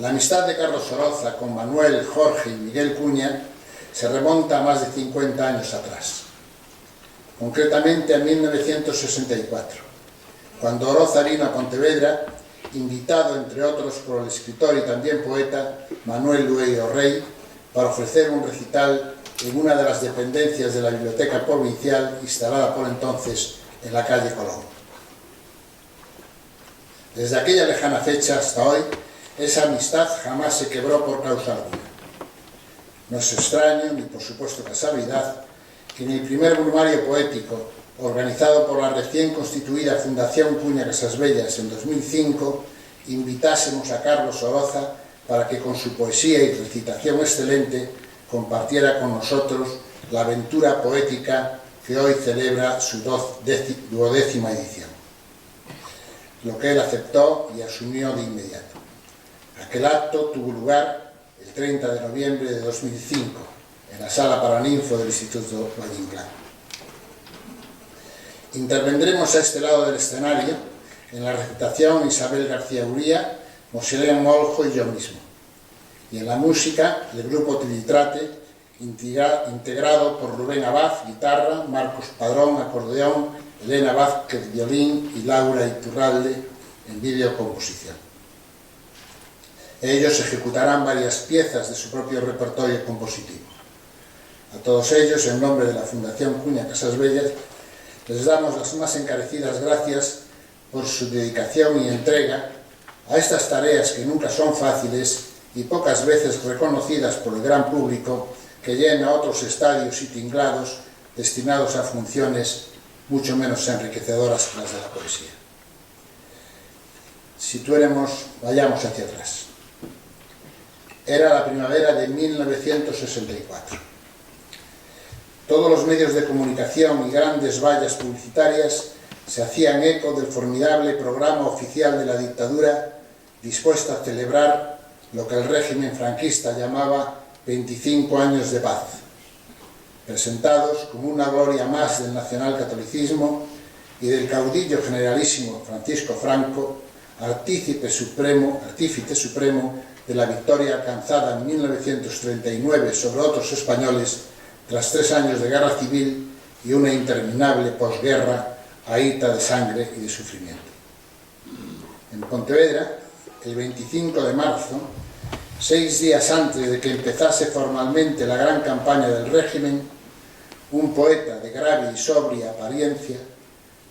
La amistad de Carlos Oroza con Manuel, Jorge y Miguel Cuña se remonta a más de 50 años atrás, concretamente a 1964, cuando Oroza vino a Pontevedra, invitado entre otros por el escritor y también poeta Manuel Lueiro Rey, para ofrecer un recital en una de las dependencias de la Biblioteca Provincial instalada por entonces en la calle Colón. Desde aquella lejana fecha hasta hoy, esa amistad jamás se quebró por causa alguna. No es extraño, ni por supuesto casualidad, que en el primer brumario poético, organizado por la recién constituida Fundación Cuña Casasbellas en 2005, invitásemos a Carlos Oroza para que con su poesía y recitación excelente compartiera con nosotros la aventura poética que hoy celebra su 12ª edición. Lo que él aceptó y asumió de inmediato. Aquel acto tuvo lugar el 30 de noviembre de 2005 en la Sala Paraninfo del Instituto Valle Inclán. Intervendremos a este lado del escenario en la recitación Isabel García Uría, Moselén Moljo y yo mismo, y en la música el grupo Tilitrate, integrado por Rubén Abad, guitarra, Marcos Padrón, acordeón, Elena Vázquez, violín y Laura Iturralde en videocomposición. Ellos ejecutarán varias piezas de su propio repertorio compositivo. A todos ellos, en nombre de la Fundación Cuña Casasbellas, les damos las más encarecidas gracias por su dedicación y entrega a estas tareas que nunca son fáciles y pocas veces reconocidas por el gran público que llena otros estadios y tinglados destinados a funciones mucho menos enriquecedoras que las de la poesía. Situéremos, vayamos hacia atrás. Era la primavera de 1964. Todos los medios de comunicación y grandes vallas publicitarias se hacían eco del formidable programa oficial de la dictadura dispuesto a celebrar lo que el régimen franquista llamaba 25 años de paz, presentados como una gloria más del nacionalcatolicismo y del caudillo generalísimo Francisco Franco, artífice supremo de la victoria alcanzada en 1939 sobre otros españoles tras 3 años de guerra civil y una interminable posguerra ahita de sangre y de sufrimiento. En Pontevedra, el 25 de marzo, 6 días antes de que empezase formalmente la gran campaña del régimen, un poeta de grave y sobria apariencia,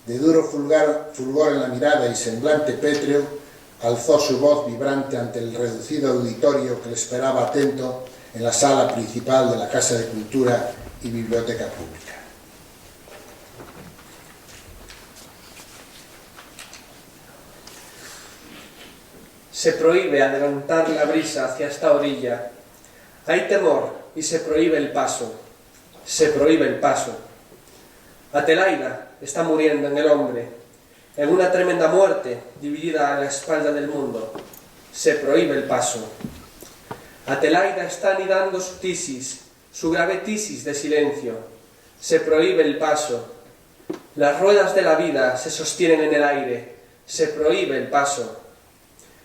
de duro fulgor en la mirada y semblante pétreo, alzó su voz vibrante ante el reducido auditorio que le esperaba atento en la sala principal de la Casa de Cultura y Biblioteca Pública. Se prohíbe adelantar la brisa hacia esta orilla. Hay temor y se prohíbe el paso. Se prohíbe el paso. Atelaida está muriendo en el hombre, en una tremenda muerte dividida a la espalda del mundo. Se prohíbe el paso. Atelaida está anidando su tisis, su grave tisis de silencio. Se prohíbe el paso. Las ruedas de la vida se sostienen en el aire. Se prohíbe el paso.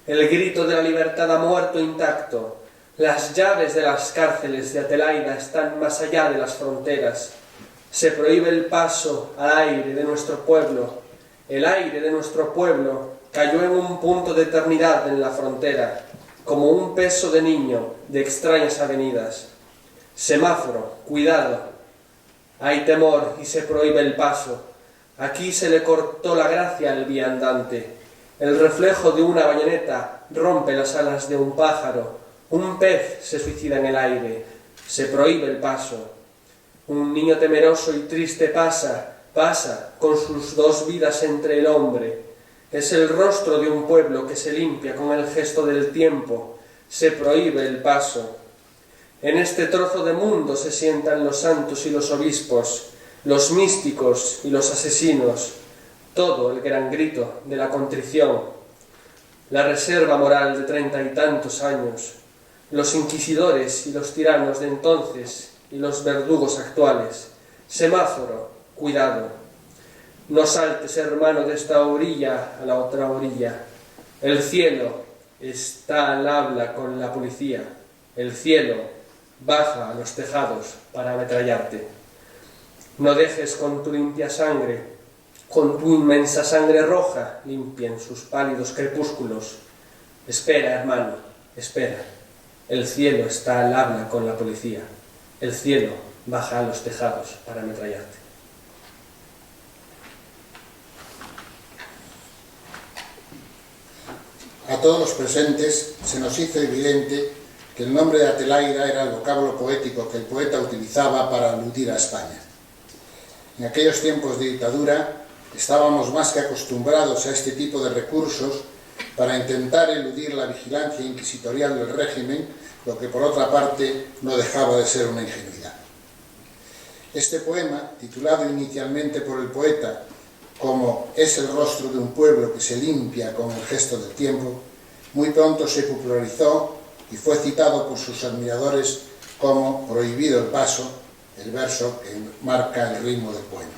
El grito de la libertad ha muerto intacto. Las llaves de las cárceles de Atelaida están más allá de las fronteras. Se prohíbe el paso al aire de nuestro pueblo. El aire de nuestro pueblo cayó en un punto de eternidad en la frontera, como un peso de niño de extrañas avenidas. Semáforo, cuidado. Hay temor y se prohíbe el paso. Aquí se le cortó la gracia al viandante. El reflejo de una bayoneta rompe las alas de un pájaro. Un pez se suicida en el aire. Se prohíbe el paso. Un niño temeroso y triste pasa con sus 2 vidas entre el hombre. Es el rostro de un pueblo que se limpia con el gesto del tiempo. Se prohíbe el paso. En este trozo de mundo se sientan los santos y los obispos, los místicos y los asesinos. Todo el gran grito de la contrición. La reserva moral de 30 y tantos años. Los inquisidores y los tiranos de entonces y los verdugos actuales. Semáforo, cuidado. No saltes, hermano, de esta orilla a la otra orilla. El cielo, está al habla con la policía. El cielo baja a los tejados para ametrallarte. No dejes con tu limpia sangre, con tu inmensa sangre roja, limpien sus pálidos crepúsculos. Espera, hermano, espera. El cielo está al habla con la policía. El cielo baja a los tejados para ametrallarte. A todos los presentes se nos hizo evidente que el nombre de Atelaira era el vocablo poético que el poeta utilizaba para aludir a España. En aquellos tiempos de dictadura estábamos más que acostumbrados a este tipo de recursos para intentar eludir la vigilancia inquisitorial del régimen, lo que por otra parte no dejaba de ser una ingenuidad. Este poema, titulado inicialmente por el poeta como "Es el rostro de un pueblo que se limpia con el gesto del tiempo", muy pronto se popularizó y fue citado por sus admiradores como "Prohibido el paso", el verso que marca el ritmo del poema.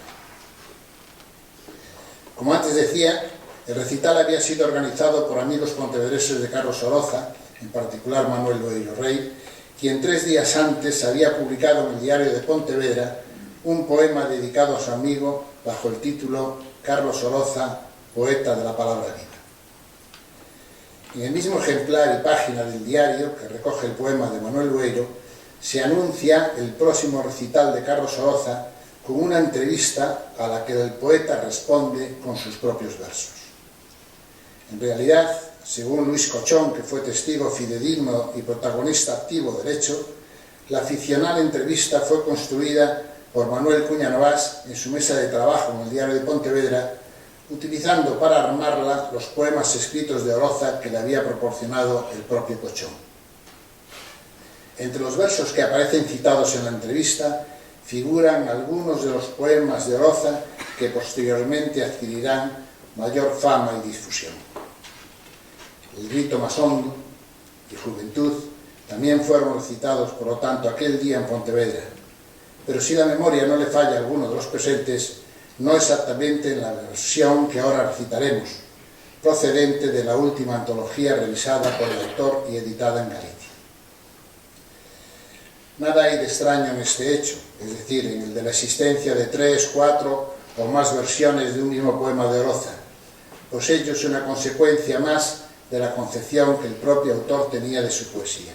Como antes decía, el recital había sido organizado por amigos pontevedreses de Carlos Oroza, en particular Manuel Loeiro Rey, quien 3 días antes había publicado en el Diario de Pontevedra un poema dedicado a su amigo bajo el título "Carlos Oroza, poeta de la palabra viva". En el mismo ejemplar y página del diario que recoge el poema de Manuel Loeiro, se anuncia el próximo recital de Carlos Oroza con una entrevista a la que el poeta responde con sus propios versos. En realidad, según Luis Cochón, que fue testigo fidedigno y protagonista activo del hecho, la ficcional entrevista fue construida por Manuel Cuña Novás en su mesa de trabajo en el Diario de Pontevedra, utilizando para armarla los poemas escritos de Oroza que le había proporcionado el propio Cochón. Entre los versos que aparecen citados en la entrevista figuran algunos de los poemas de Oroza que posteriormente adquirirán mayor fama y difusión. El grito más hondo y Juventud también fueron recitados, por lo tanto, aquel día en Pontevedra, pero si la memoria no le falla a alguno de los presentes, no exactamente en la versión que ahora recitaremos, procedente de la última antología revisada por el autor y editada en Galicia. Nada hay de extraño en este hecho, es decir, en el de la existencia de 3, 4 o más versiones de un mismo poema de Oroza, pues ello es una consecuencia más de la concepción que el propio autor tenía de su poesía.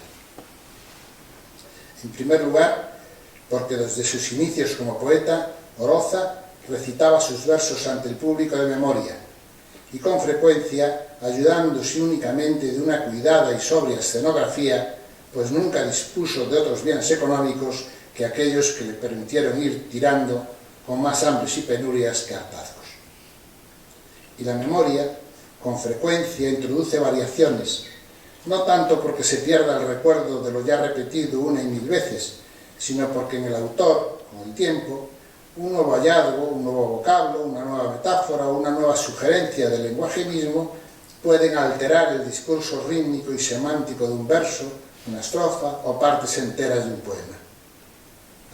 En primer lugar, porque desde sus inicios como poeta, Oroza recitaba sus versos ante el público de memoria y con frecuencia ayudándose únicamente de una cuidada y sobria escenografía, pues nunca dispuso de otros bienes económicos que aquellos que le permitieron ir tirando con más hambres y penurias que hartazgos. Y la memoria, con frecuencia, introduce variaciones, no tanto porque se pierda el recuerdo de lo ya repetido una y 1000 veces, sino porque en el autor, con el tiempo, un nuevo hallazgo, un nuevo vocablo, una nueva metáfora o una nueva sugerencia del lenguaje mismo pueden alterar el discurso rítmico y semántico de un verso, una estrofa o partes enteras de un poema.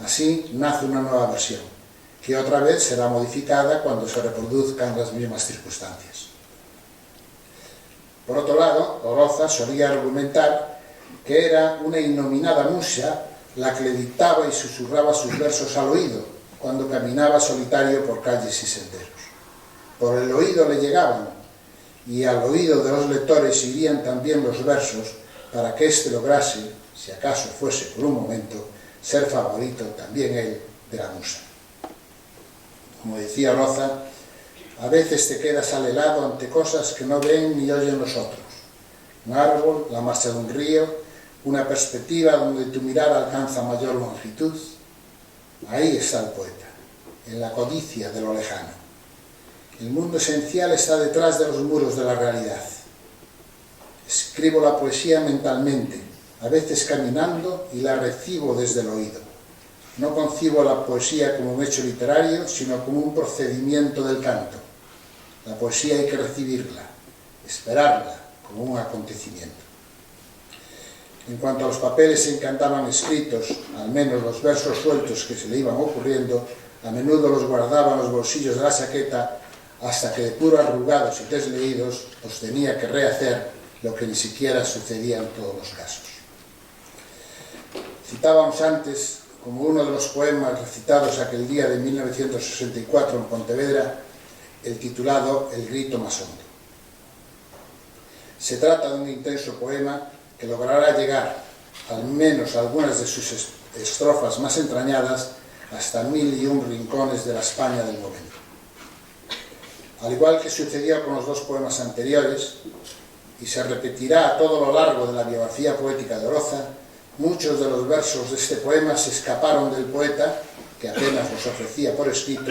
Así nace una nueva versión, que otra vez será modificada cuando se reproduzcan las mismas circunstancias. Por otro lado, Oroza solía argumentar que era una innominada musa la que le dictaba y susurraba sus versos al oído cuando caminaba solitario por calles y senderos. Por el oído le llegaban, y al oído de los lectores irían también los versos para que éste lograse, si acaso fuese por un momento, ser favorito también él de la musa. Como decía Oroza, a veces te quedas al helado ante cosas que no ven ni oyen los otros. Un árbol, la marcha de un río, una perspectiva donde tu mirada alcanza mayor longitud. Ahí está el poeta, en la codicia de lo lejano. El mundo esencial está detrás de los muros de la realidad. Escribo la poesía mentalmente, a veces caminando, y la recibo desde el oído. No concibo la poesía como un hecho literario, sino como un procedimiento del canto. La poesía hay que recibirla, esperarla como un acontecimiento. En cuanto a los papeles en que andaban escritos, al menos los versos sueltos que se le iban ocurriendo, a menudo los guardaba en los bolsillos de la chaqueta hasta que de puro arrugados y desleídos los tenía que rehacer lo que ni siquiera sucedía en todos los casos. Citábamos antes, como uno de los poemas recitados aquel día de 1964 en Pontevedra, el titulado El grito más hondo. Se trata de un intenso poema que logrará llegar, al menos a algunas de sus estrofas más entrañadas, hasta 1001 rincones de la España del momento. Al igual que sucedió con los dos poemas anteriores, y se repetirá a todo lo largo de la biografía poética de Oroza, muchos de los versos de este poema se escaparon del poeta, que apenas los ofrecía por escrito,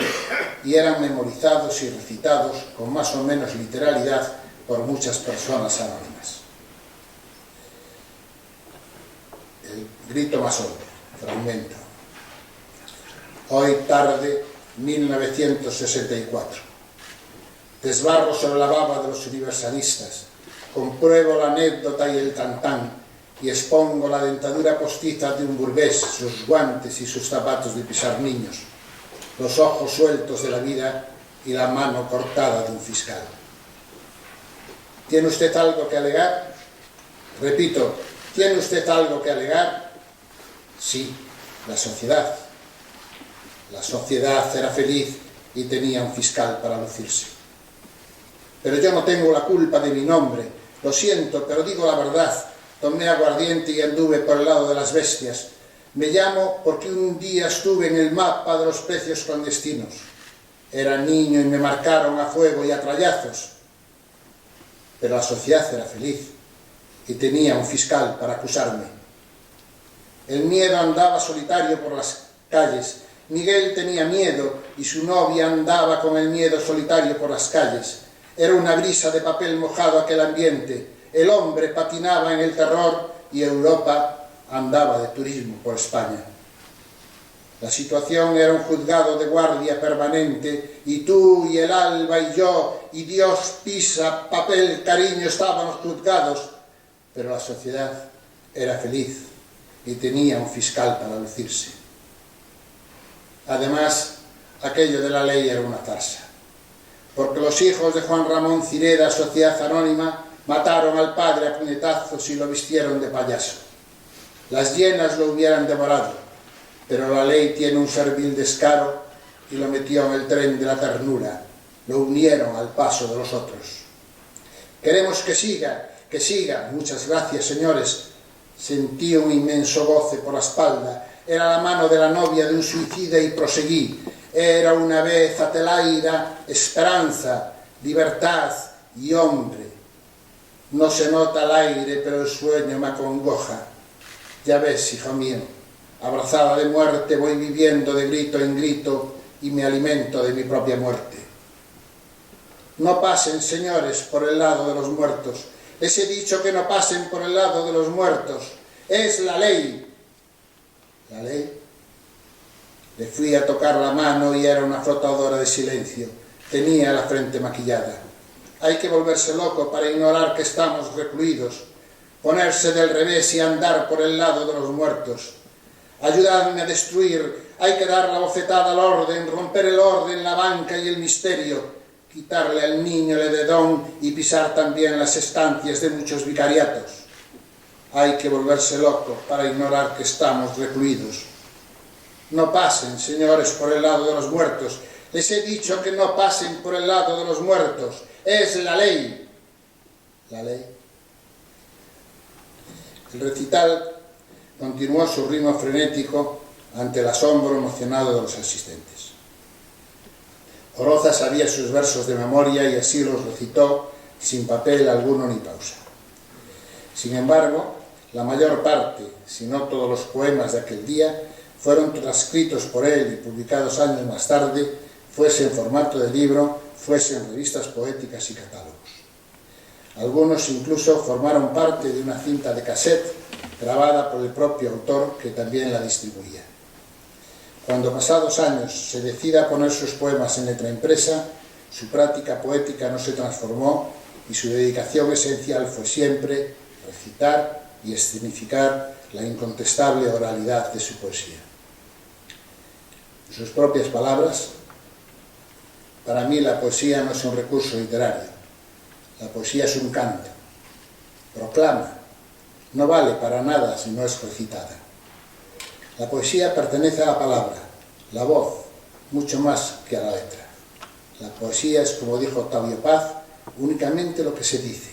y eran memorizados y recitados con más o menos literalidad por muchas personas anónimas. El grito más hondo, fragmento. Hoy tarde, 1964. Desbarro sobre la baba de los universalistas, compruebo la anécdota y el tantán, y expongo la dentadura postiza de un burgués, sus guantes y sus zapatos de pisar niños, los ojos sueltos de la vida y la mano cortada de un fiscal. ¿Tiene usted algo que alegar? Repito, ¿tiene usted algo que alegar? Sí, la sociedad. La sociedad era feliz y tenía un fiscal para lucirse. Pero yo no tengo la culpa de mi nombre, lo siento, pero digo la verdad. Tomé aguardiente y anduve por el lado de las bestias. Me llamo porque un día estuve en el mapa de los precios clandestinos. Era niño y me marcaron a fuego y a trallazos. Pero la sociedad era feliz y tenía un fiscal para acusarme. El miedo andaba solitario por las calles. Miguel tenía miedo y su novia andaba con el miedo solitario por las calles. Era una brisa de papel mojado aquel ambiente. El hombre patinaba en el terror y Europa andaba de turismo por España. La situación era un juzgado de guardia permanente y tú y el alba y yo y Dios, pisa, papel, cariño estábamos juzgados, pero la sociedad era feliz y tenía un fiscal para lucirse. Además, aquello de la ley era una farsa, porque los hijos de Juan Ramón Cireda, Sociedad Anónima, mataron al padre a puñetazos y lo vistieron de payaso. Las hienas lo hubieran devorado, pero la ley tiene un servil descaro y lo metió en el tren de la ternura. Lo unieron al paso de los otros. Queremos que siga. Muchas gracias, señores. Sentí un inmenso goce por la espalda. Era la mano de la novia de un suicida y proseguí. Era una vez Adelaida, esperanza, libertad y hombre. No se nota el aire, pero el sueño me acongoja. Ya ves, hijo mío, abrazada de muerte voy viviendo de grito en grito y me alimento de mi propia muerte. No pasen, señores, por el lado de los muertos. Les he dicho que no pasen por el lado de los muertos. Es la ley. ¿La ley? Le fui a tocar la mano y era una frotadora de silencio. Tenía la frente maquillada. Hay que volverse loco para ignorar que estamos recluidos, ponerse del revés y andar por el lado de los muertos. Ayudadme a destruir, hay que dar la bofetada al orden, romper el orden, la banca y el misterio, quitarle al niño el edredón y pisar también las estancias de muchos vicariatos. Hay que volverse loco para ignorar que estamos recluidos. No pasen, señores, por el lado de los muertos. Les he dicho que no pasen por el lado de los muertos. Es la ley. La ley. El recital continuó su ritmo frenético ante el asombro emocionado de los asistentes. Oroza sabía sus versos de memoria y así los recitó sin papel alguno ni pausa. Sin embargo, la mayor parte, si no todos los poemas de aquel día, fueron transcritos por él y publicados años más tarde, fuese en formato de libro, fuese en revistas poéticas y catálogos. Algunos incluso formaron parte de una cinta de cassette grabada por el propio autor, que también la distribuía. Cuando pasados años se decida a poner sus poemas en letra impresa, su práctica poética no se transformó y su dedicación esencial fue siempre recitar y escenificar la incontestable oralidad de su poesía. En sus propias palabras, para mí la poesía no es un recurso literario, la poesía es un canto. proclama, no vale para nada si no es recitada. La poesía pertenece a la palabra, la voz, mucho más que a la letra. La poesía es, como dijo Octavio Paz, únicamente lo que se dice.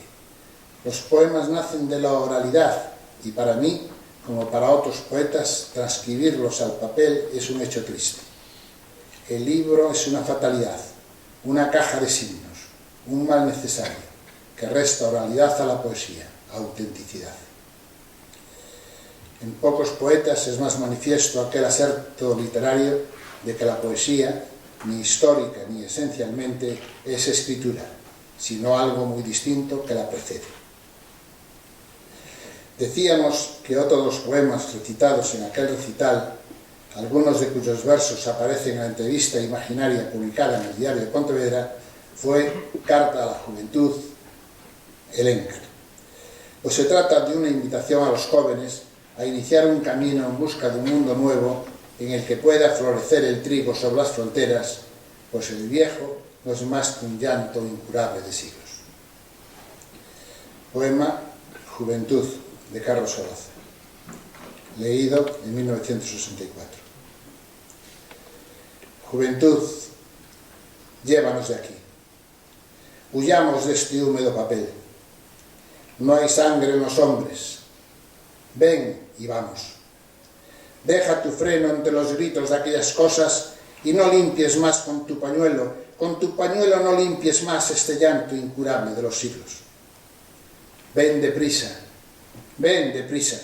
Los poemas nacen de la oralidad y para mí, como para otros poetas, transcribirlos al papel es un hecho triste. El libro es una fatalidad, una caja de signos, un mal necesario, que resta oralidad a la poesía, autenticidad. En pocos poetas es más manifiesto aquel aserto literario de que la poesía, ni histórica ni esencialmente, es escritura, sino algo muy distinto que la precede. Decíamos que otro de los poemas recitados en aquel recital, algunos de cuyos versos aparecen en la entrevista imaginaria publicada en el Diario de Pontevedra, fue Carta a la Juventud, el Éncar. Pues se trata de una invitación a los jóvenes a iniciar un camino en busca de un mundo nuevo en el que pueda florecer el trigo sobre las fronteras, pues el viejo no es más que un llanto incurable de siglos. Poema Juventud, de Carlos Solaza, leído en 1964. Juventud, llévanos de aquí. Huyamos de este húmedo papel. No hay sangre en los hombres. Ven y vamos. Deja tu freno entre los gritos de aquellas cosas y no limpies más con tu pañuelo. Con tu pañuelo no limpies más este llanto incurable de los siglos. Ven deprisa. Ven deprisa.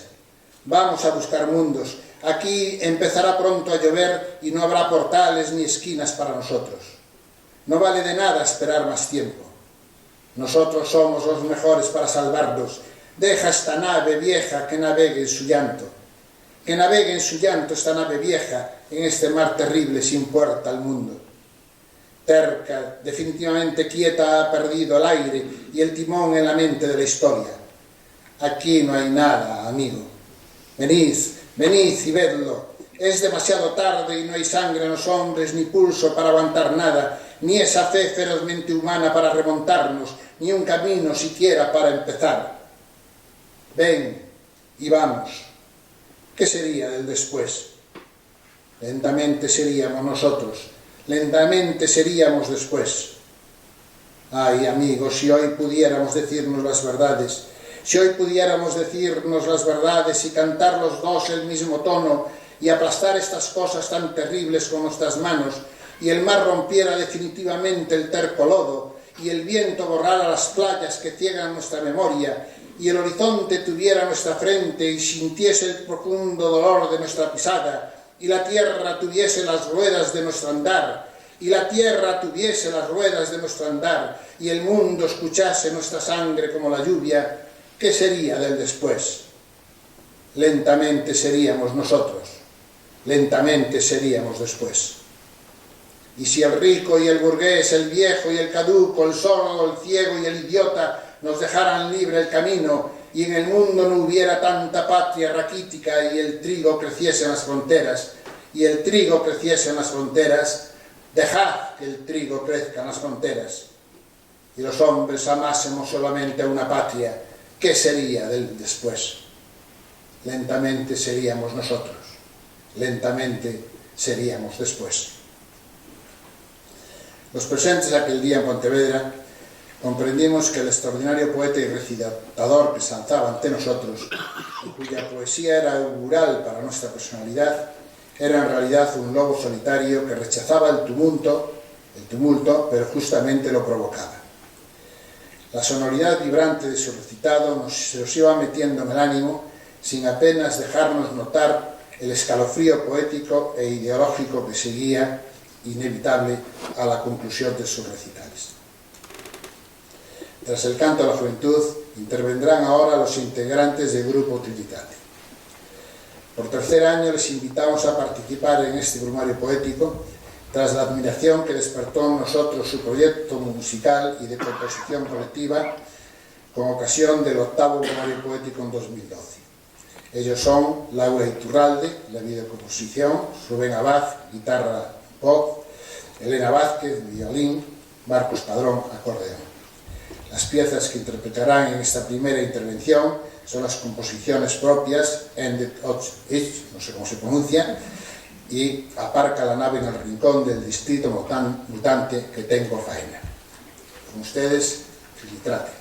Vamos a buscar mundos. Aquí empezará pronto a llover y no habrá portales ni esquinas para nosotros. No vale de nada esperar más tiempo. Nosotros somos los mejores para salvarnos. Deja esta nave vieja que navegue en su llanto. Que navegue en su llanto esta nave vieja en este mar terrible sin puerta al mundo. Terca, definitivamente quieta, ha perdido el aire y el timón en la mente de la historia. Aquí no hay nada, amigo. Venid, venid y vedlo. Es demasiado tarde y no hay sangre en los hombres, ni pulso para aguantar nada, ni esa fe ferozmente humana para remontarnos, ni un camino siquiera para empezar. Ven y vamos. ¿Qué sería del después? Lentamente seríamos nosotros, lentamente seríamos después. Ay, amigos, si hoy pudiéramos decirnos las verdades, si hoy pudiéramos decirnos las verdades y cantar los dos el mismo tono y aplastar estas cosas tan terribles con nuestras manos, y el mar rompiera definitivamente el terco lodo, y el viento borrara las playas que ciegan nuestra memoria, y el horizonte tuviera nuestra frente y sintiese el profundo dolor de nuestra pisada, y la tierra tuviese las ruedas de nuestro andar, y la tierra tuviese las ruedas de nuestro andar, y el mundo escuchase nuestra sangre como la lluvia, ¿qué sería del después? Lentamente seríamos nosotros, lentamente seríamos después. Y si el rico y el burgués, el viejo y el caduco, el sordo, el ciego y el idiota nos dejaran libre el camino y en el mundo no hubiera tanta patria raquítica y el trigo creciese en las fronteras, y el trigo creciese en las fronteras, dejad que el trigo crezca en las fronteras, y los hombres amásemos solamente a una patria, ¿qué sería del después? Lentamente seríamos nosotros, lentamente seríamos después. Los presentes aquel día en Pontevedra comprendimos que el extraordinario poeta y recitador que se alzaba ante nosotros y cuya poesía era augural para nuestra personalidad era en realidad un lobo solitario que rechazaba el tumulto, pero justamente lo provocaba. La sonoridad vibrante de su recitado se nos iba metiendo en el ánimo sin apenas dejarnos notar el escalofrío poético e ideológico que seguía inevitable a la conclusión de sus recitales. Tras el canto a la juventud, intervendrán ahora los integrantes del grupo Trinitate. Por tercer año les invitamos a participar en este brumario poético, tras la admiración que despertó en nosotros su proyecto musical y de composición colectiva con ocasión del 8º brumario poético en 2012. Ellos son Laura Iturralde, la videocomposición, Rubén Abad, guitarra, voz, Elena Vázquez, violín, Marcos Padrón, acordeón. Las piezas que interpretarán en esta primera intervención son las composiciones propias Endet Ich, no sé cómo se pronuncia, y Aparca la nave en el rincón del distrito mutante que tengo faena. Con ustedes, Filitrate.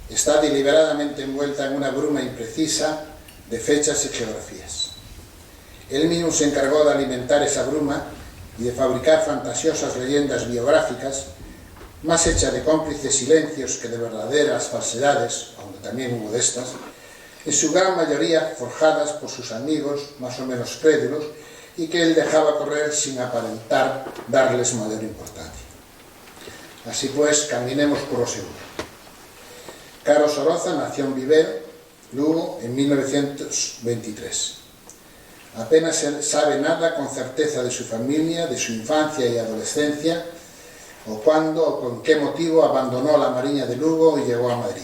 Está deliberadamente envuelta en una bruma imprecisa de fechas y geografías. Él mismo se encargó de alimentar esa bruma y de fabricar fantasiosas leyendas biográficas, más hechas de cómplices silencios que de verdaderas falsedades, aunque también hubo de estas, en su gran mayoría forjadas por sus amigos más o menos crédulos y que él dejaba correr sin aparentar darles mayor importancia. Así pues, caminemos por lo seguro. Carlos Oroza nació en Viver, Lugo, en 1923. Apenas se sabe nada con certeza de su familia, de su infancia y adolescencia, o cuándo o con qué motivo abandonó la Mariña de Lugo y llegó a Madrid.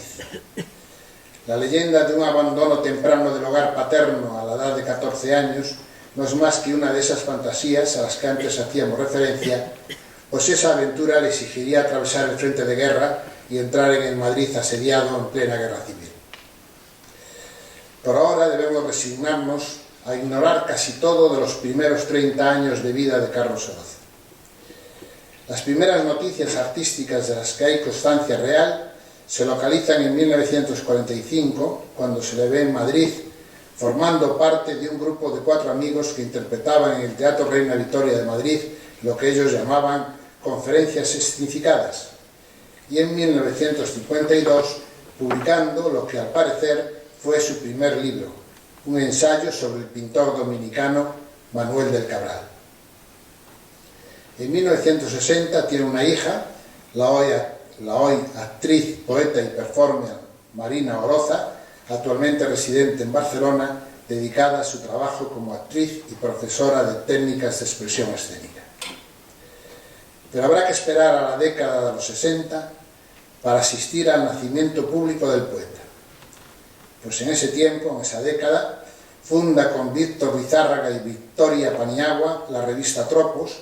La leyenda de un abandono temprano del hogar paterno a la edad de 14 años no es más que una de esas fantasías a las que antes hacíamos referencia, pues esa aventura le exigiría atravesar el frente de guerra y entrar en el Madrid asediado en plena guerra civil. Por ahora debemos resignarnos a ignorar casi todo de los primeros 30 años de vida de Carlos Oroza. Las primeras noticias artísticas de las que hay constancia real se localizan en 1945, cuando se le ve en Madrid formando parte de un grupo de 4 amigos que interpretaban en el Teatro Reina Victoria de Madrid lo que ellos llamaban conferencias escenificadas, y en 1952 publicando lo que al parecer fue su primer libro, un ensayo sobre el pintor dominicano Manuel del Cabral. En 1960 tiene una hija, la hoy actriz, poeta y performer Marina Oroza, actualmente residente en Barcelona, dedicada a su trabajo como actriz y profesora de técnicas de expresión escénica. Pero habrá que esperar a la década de los 60 para asistir al nacimiento público del poeta. Pues en ese tiempo, en esa década, funda con Víctor Lizárraga y Victoria Paniagua la revista Tropos,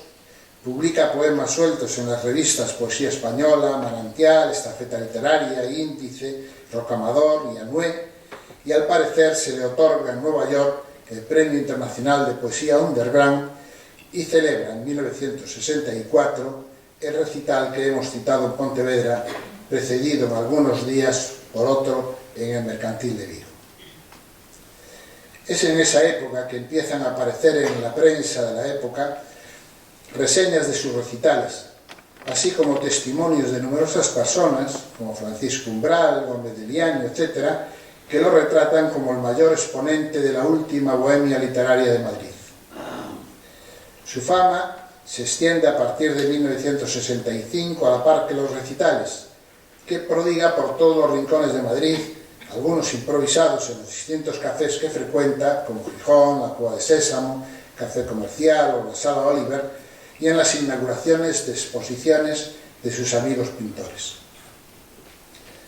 publica poemas sueltos en las revistas Poesía Española, Manantial, Estafeta Literaria, Índice, Rocamador y Anué, y al parecer se le otorga en Nueva York el Premio Internacional de Poesía Underground y celebra en 1964 el recital que hemos citado en Pontevedra, precedido en algunos días por otro en el Mercantil de Vigo. Es en esa época que empiezan a aparecer en la prensa de la época reseñas de sus recitales, así como testimonios de numerosas personas, como Francisco Umbral, Gómez de Liaño, etc., que lo retratan como el mayor exponente de la última bohemia literaria de Madrid. Su fama se extiende a partir de 1965 a la par que los recitales, que prodiga por todos los rincones de Madrid, algunos improvisados en los distintos cafés que frecuenta, como Gijón, la Cueva de Sésamo, Café Comercial o la Sala Oliver, y en las inauguraciones de exposiciones de sus amigos pintores.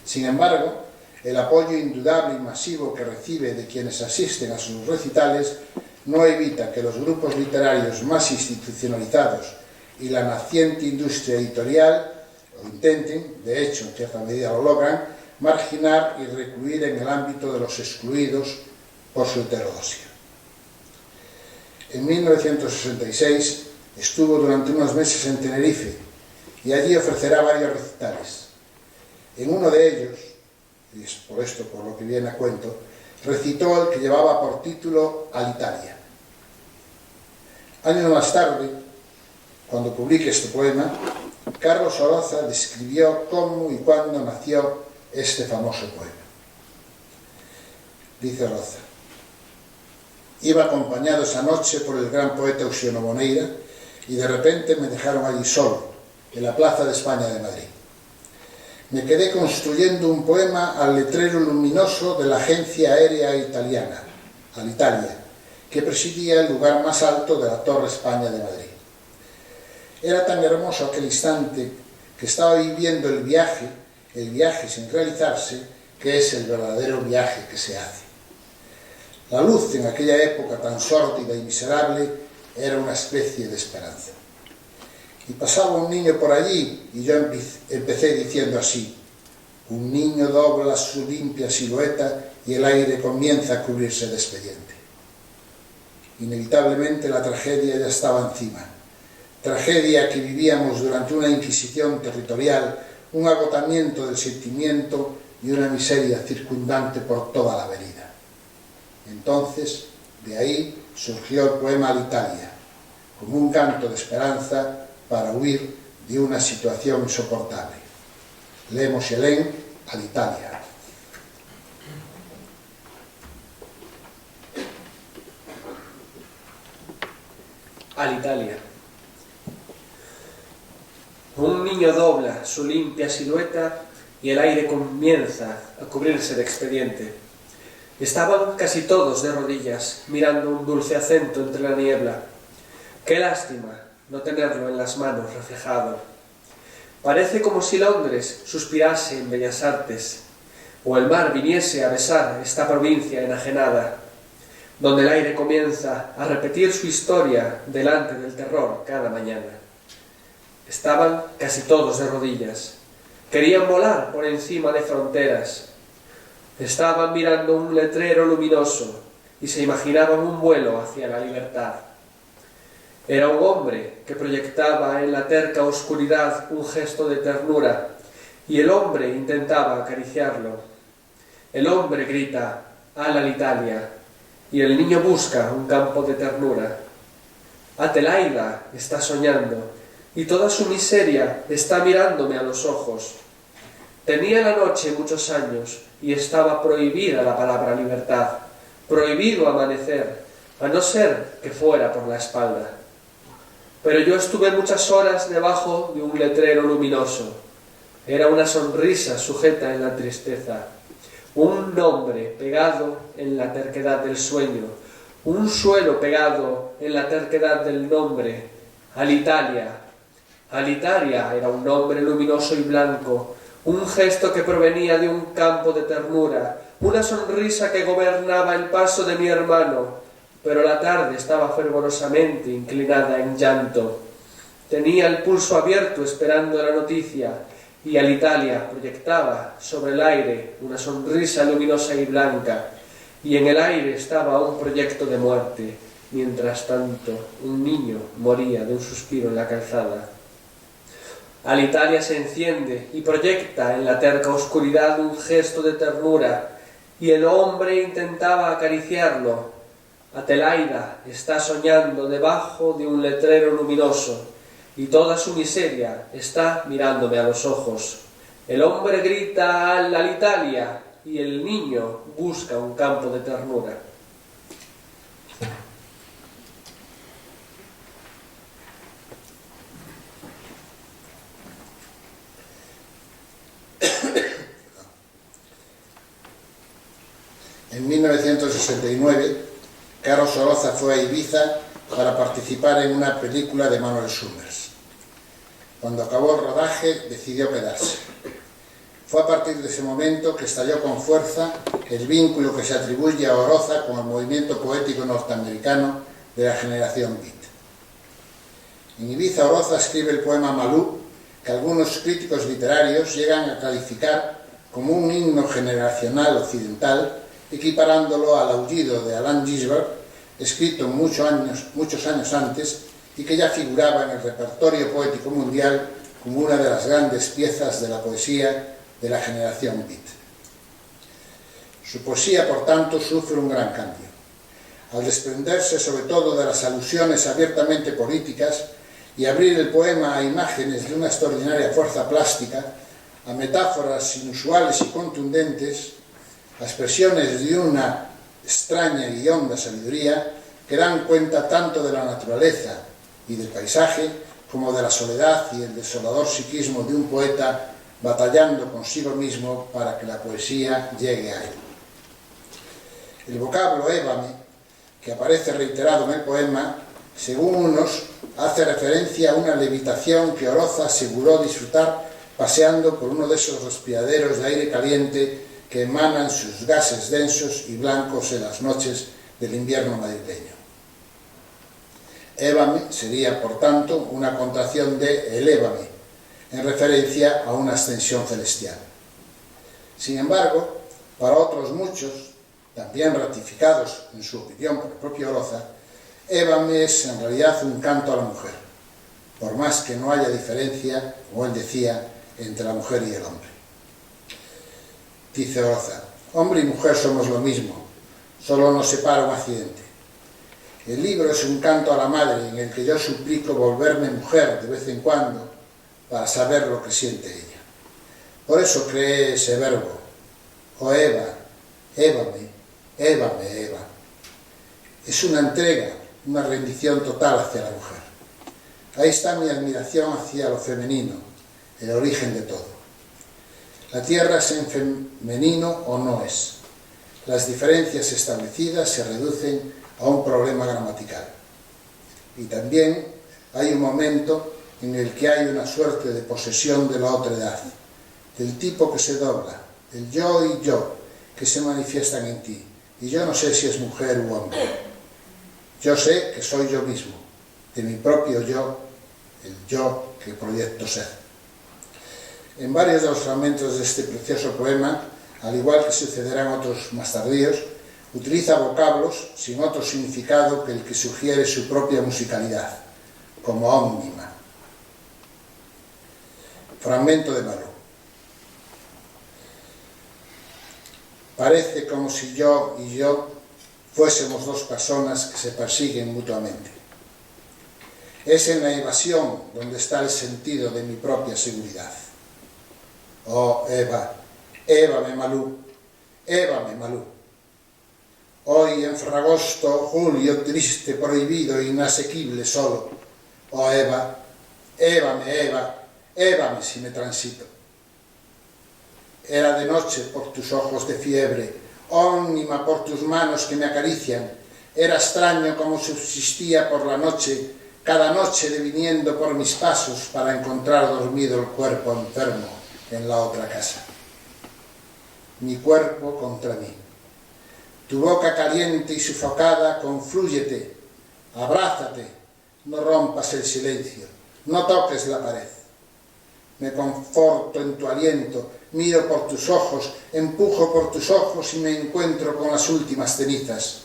Sin embargo, el apoyo indudable y masivo que recibe de quienes asisten a sus recitales no evita que los grupos literarios más institucionalizados y la naciente industria editorial lo intenten, de hecho en cierta medida lo logran, marginar y recluir en el ámbito de los excluidos por su heterodoxia. En 1966 estuvo durante unos meses en Tenerife y allí ofrecerá varios recitales. En uno de ellos, y es por esto por lo que viene a cuento, recitó el que llevaba por título Alitalia. Años más tarde, cuando publique este poema, Carlos Oroza describió cómo y cuándo nació este famoso poema. Dice Oroza: iba acompañado esa noche por el gran poeta Uxío Moneira y de repente me dejaron allí solo, en la Plaza de España de Madrid. Me quedé construyendo un poema al letrero luminoso de la agencia aérea italiana, Alitalia, que presidía el lugar más alto de la Torre España de Madrid. Era tan hermoso aquel instante que estaba viviendo el viaje sin realizarse, que es el verdadero viaje que se hace. La luz en aquella época tan sórdida y miserable era una especie de esperanza. Y pasaba un niño por allí y yo empecé diciendo así: un niño dobla su limpia silueta y el aire comienza a cubrirse de expediente. Inevitablemente la tragedia ya estaba encima. Tragedia que vivíamos durante una inquisición territorial, un agotamiento del sentimiento y una miseria circundante por toda la avenida. Entonces, de ahí surgió el poema Alitalia, como un canto de esperanza para huir de una situación insoportable. Leemos Hélène, Alitalia. Alitalia. Un niño dobla su limpia silueta y el aire comienza a cubrirse de expediente. Estaban casi todos de rodillas, mirando un dulce acento entre la niebla. Qué lástima no tenerlo en las manos reflejado. Parece como si Londres suspirase en Bellas Artes, o el mar viniese a besar esta provincia enajenada, donde el aire comienza a repetir su historia delante del terror cada mañana. Estaban casi todos de rodillas. Querían volar por encima de fronteras. Estaban mirando un letrero luminoso y se imaginaban un vuelo hacia la libertad. Era un hombre que proyectaba en la terca oscuridad un gesto de ternura y el hombre intentaba acariciarlo. El hombre grita: «Ala l'Italia», y el niño busca un campo de ternura. Adelaida está soñando y toda su miseria está mirándome a los ojos. Tenía la noche muchos años y estaba prohibida la palabra libertad, prohibido amanecer, a no ser que fuera por la espalda. Pero yo estuve muchas horas debajo de un letrero luminoso. Era una sonrisa sujeta en la tristeza, un nombre pegado en la terquedad del sueño, un suelo pegado en la terquedad del nombre: Alitalia. Alitalia era un nombre luminoso y blanco, un gesto que provenía de un campo de ternura, una sonrisa que gobernaba el paso de mi hermano, pero la tarde estaba fervorosamente inclinada en llanto. Tenía el pulso abierto esperando la noticia, y Alitalia proyectaba sobre el aire una sonrisa luminosa y blanca, y en el aire estaba un proyecto de muerte. Mientras tanto, un niño moría de un suspiro en la calzada. Alitalia se enciende y proyecta en la terca oscuridad un gesto de ternura, y el hombre intentaba acariciarlo. Adelaida está soñando debajo de un letrero luminoso, y toda su miseria está mirándome a los ojos. El hombre grita Alitalia, y el niño busca un campo de ternura. En 1969, Carlos Oroza fue a Ibiza para participar en una película de 'Manuel Summers. Cuando acabó el rodaje, decidió quedarse. Fue a partir de ese momento que estalló con fuerza el vínculo que se atribuye a Oroza con el movimiento poético norteamericano de la generación beat. En Ibiza, Oroza escribe el poema Malú, que algunos críticos literarios llegan a calificar como un himno generacional occidental, equiparándolo al Aullido de Allen Ginsberg, escrito muchos años antes y que ya figuraba en el repertorio poético mundial como una de las grandes piezas de la poesía de la generación beat. Su poesía, por tanto, sufre un gran cambio. Al desprenderse sobre todo de las alusiones abiertamente políticas y abrir el poema a imágenes de una extraordinaria fuerza plástica, a metáforas inusuales y contundentes, a expresiones de una extraña y honda sabiduría que dan cuenta tanto de la naturaleza y del paisaje como de la soledad y el desolador psiquismo de un poeta batallando consigo mismo para que la poesía llegue a él. El vocablo ébame, que aparece reiterado en el poema, según unos, hace referencia a una levitación que Oroza aseguró disfrutar paseando por uno de esos respiraderos de aire caliente que emanan sus gases densos y blancos en las noches del invierno madrileño. Ébame sería, por tanto, una contracción de elévame, en referencia a una ascensión celestial. Sin embargo, para otros muchos, también ratificados en su opinión por el propio Oroza, ébame es en realidad un canto a la mujer, por más que no haya diferencia, como él decía, entre la mujer y el hombre. Dice Oroza: hombre y mujer somos lo mismo, solo nos separa un accidente. El libro es un canto a la madre en el que yo suplico volverme mujer de vez en cuando para saber lo que siente ella. Por eso creé ese verbo: oh Eva, évame, évame, Eva. Es una entrega, una rendición total hacia la mujer. Ahí está mi admiración hacia lo femenino, el origen de todo. La tierra es en femenino o no es. Las diferencias establecidas se reducen a un problema gramatical. Y también hay un momento en el que hay una suerte de posesión de la otredad, del tipo que se dobla, el yo y yo, que se manifiestan en ti. Y yo no sé si es mujer u hombre. Yo sé que soy yo mismo, de mi propio yo, el yo que proyecto ser. En varios de los fragmentos de este precioso poema, al igual que sucederán otros más tardíos, utiliza vocablos sin otro significado que el que sugiere su propia musicalidad, como ómnima. Fragmento de Malú. Parece como si yo y yo fuésemos dos personas que se persiguen mutuamente. Es en la evasión donde está el sentido de mi propia seguridad. Oh, Eva, évame Malú, évame Malú. Hoy en fragosto, julio, triste, prohibido, inasequible solo. Oh, Eva, évame, Eva, évame si me transito. Era de noche por tus ojos de fiebre, ómnima por tus manos que me acarician. Era extraño como subsistía por la noche, cada noche deviniendo por mis pasos para encontrar dormido el cuerpo enfermo en la otra casa. Mi cuerpo contra mí. Tu boca caliente y sufocada, conflúyete, abrázate, no rompas el silencio, no toques la pared. Me conforto en tu aliento, miro por tus ojos, empujo por tus ojos y me encuentro con las últimas cenizas.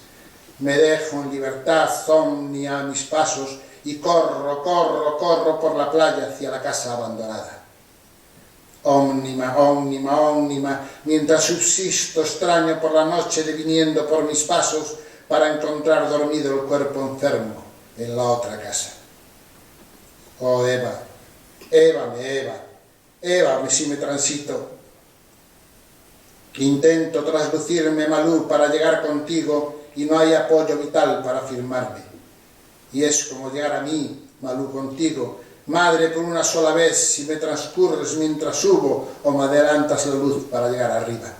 Me dejo en libertad omnia a mis pasos y corro por la playa hacia la casa abandonada. Ómnima, ómnima, ómnima, mientras subsisto extraño por la noche deviniendo por mis pasos para encontrar dormido el cuerpo enfermo en la otra casa. Oh Eva, évame, Eva, évame si me transito. Intento traslucirme Malú para llegar contigo y no hay apoyo vital para firmarme. Y es como llegar a mí, Malú, contigo, madre, por una sola vez, si me transcurres mientras subo o me adelantas la luz para llegar arriba.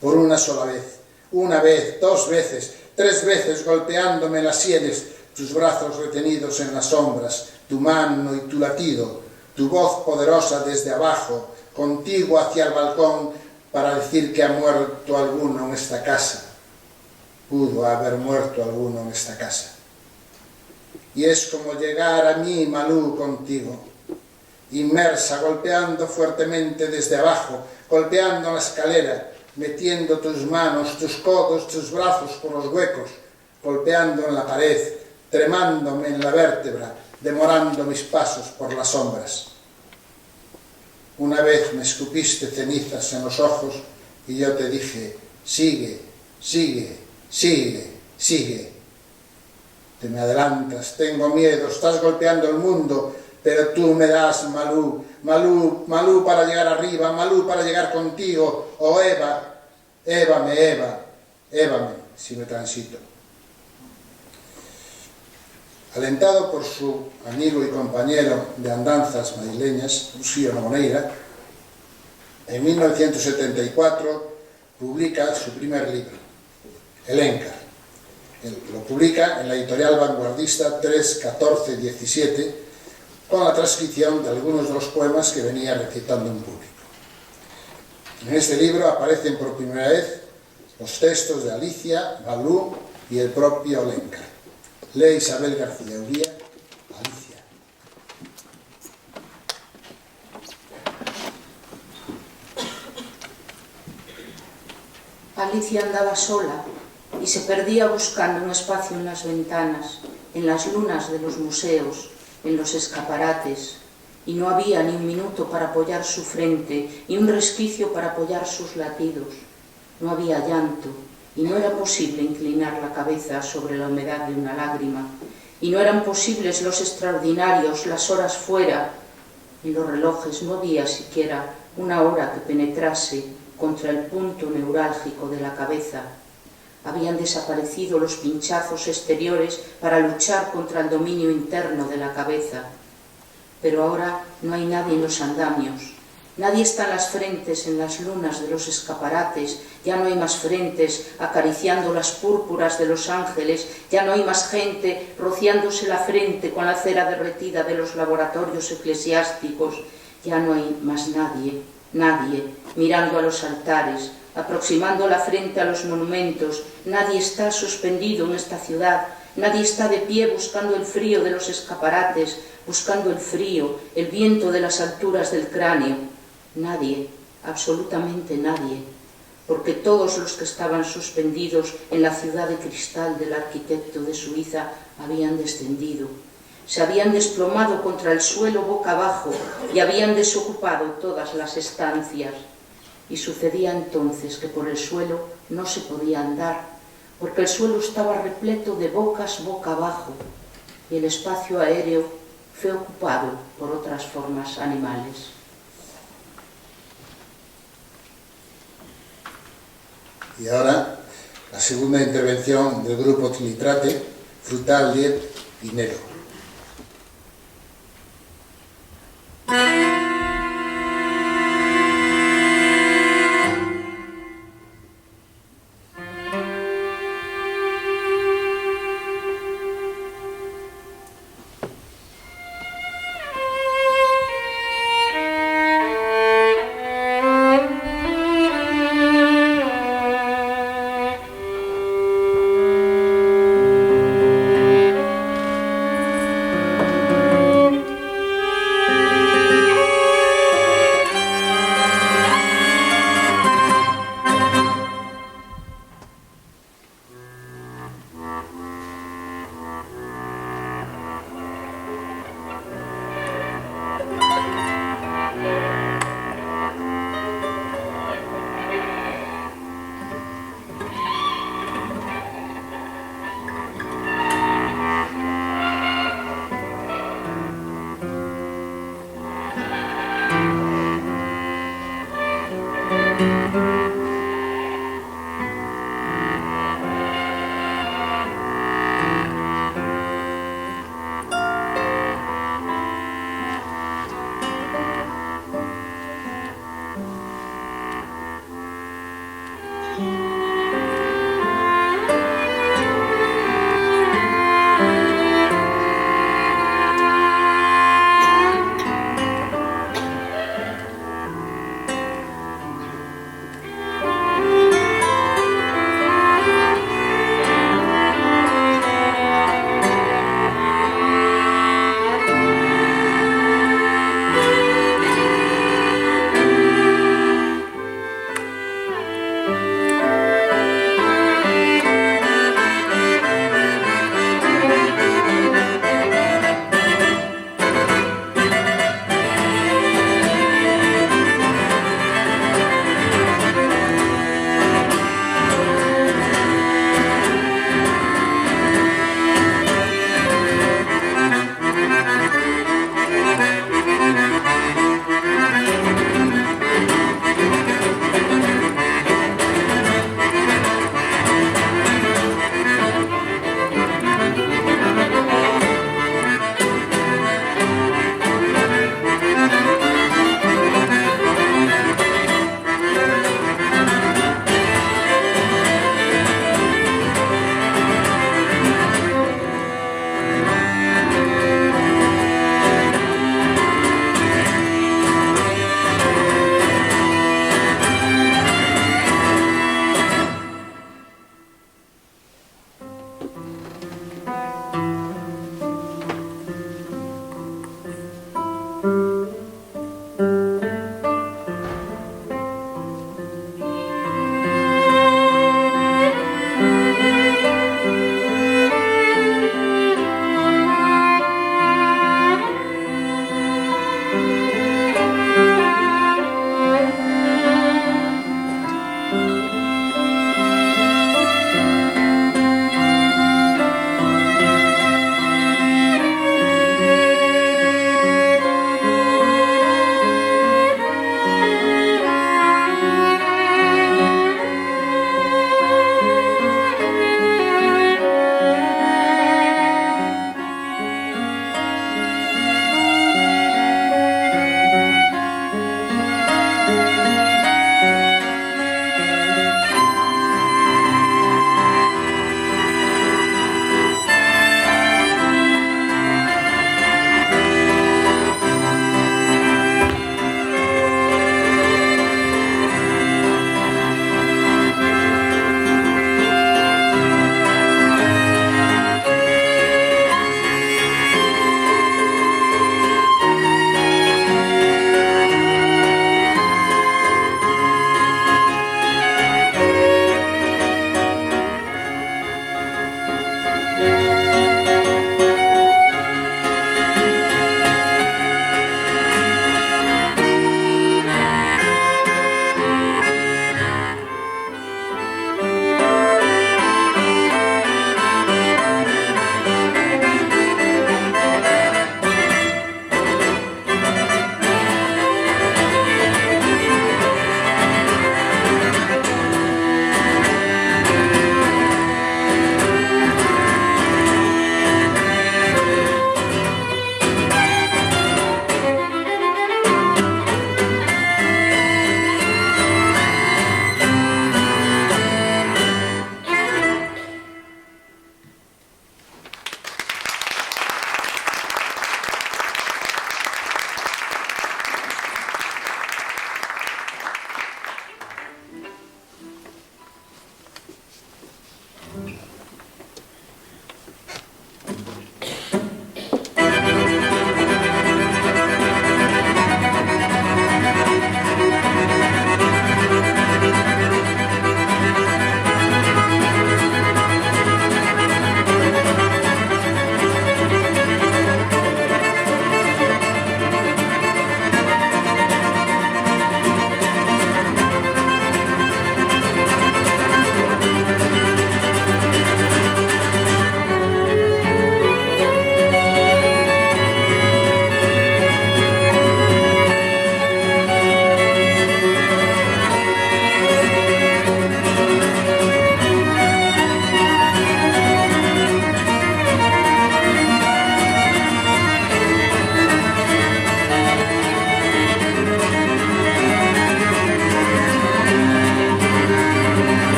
Por una sola vez, una vez, dos veces, tres veces, golpeándome las sienes, tus brazos retenidos en las sombras, tu mano y tu latido, tu voz poderosa desde abajo, contigo hacia el balcón para decir que ha muerto alguno en esta casa. Pudo haber muerto alguno en esta casa. Y es como llegar a mí, Malú, contigo, inmersa, golpeando fuertemente desde abajo, golpeando la escalera, metiendo tus manos, tus codos, tus brazos por los huecos, golpeando en la pared, tremándome en la vértebra, demorando mis pasos por las sombras. Una vez me escupiste cenizas en los ojos y yo te dije, sigue, sigue, sigue, sigue. Te me adelantas, tengo miedo, estás golpeando el mundo, pero tú me das, Malú, Malú, Malú para llegar arriba, Malú para llegar contigo, o Eva, évame, Eva, évame, si me transito. Alentado por su amigo y compañero de andanzas madrileñas, Uxío Moneira, en 1974 publica su primer libro, El Éncar. Lo publica en la editorial vanguardista 3-14-17, con la transcripción de algunos de los poemas que venía recitando en público. En este libro aparecen por primera vez los textos de Alicia, Malú y el propio Éncar. Lee Isabel García Uría, Alicia. Alicia andaba sola y se perdía buscando un espacio en las ventanas, en las lunas de los museos, en los escaparates, y no había ni un minuto para apoyar su frente, ni un resquicio para apoyar sus latidos. No había llanto, y no era posible inclinar la cabeza sobre la humedad de una lágrima, y no eran posibles los extraordinarios, las horas fuera. En los relojes no había siquiera una hora que penetrase contra el punto neurálgico de la cabeza. Habían desaparecido los pinchazos exteriores para luchar contra el dominio interno de la cabeza. Pero ahora no hay nadie en los andamios. Nadie está en las frentes, en las lunas de los escaparates. Ya no hay más frentes acariciando las púrpuras de los ángeles. Ya no hay más gente rociándose la frente con la cera derretida de los laboratorios eclesiásticos. Ya no hay más nadie, nadie mirando a los altares, aproximando la frente a los monumentos. Nadie está suspendido en esta ciudad. Nadie está de pie buscando el frío de los escaparates, buscando el frío, el viento de las alturas del cráneo. Nadie, absolutamente nadie, porque todos los que estaban suspendidos en la ciudad de cristal del arquitecto de Suiza habían descendido, se habían desplomado contra el suelo boca abajo y habían desocupado todas las estancias. Y sucedía entonces que por el suelo no se podía andar, porque el suelo estaba repleto de bocas boca abajo y el espacio aéreo fue ocupado por otras formas animales. Y ahora, la segunda intervención del grupo Tilitrate, Frutal, Liet y Nero.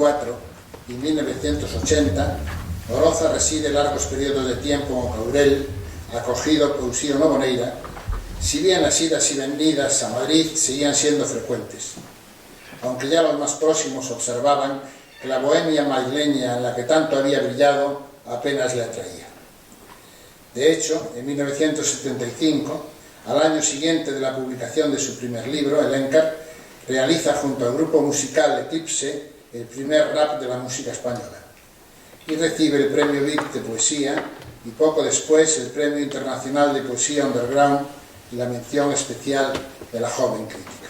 1974 y 1980, Oroza reside largos periodos de tiempo en Courel, acogido por Uxío Noboneira, si bien las idas y venidas a Madrid seguían siendo frecuentes, aunque ya los más próximos observaban que la bohemia madrileña en la que tanto había brillado apenas le atraía. De hecho, en 1975, al año siguiente de la publicación de su primer libro, El Éncar, realiza junto al grupo musical Eclipse el primer rap de la música española y recibe el premio Vic de poesía y poco después el premio internacional de poesía underground y la mención especial de la joven crítica.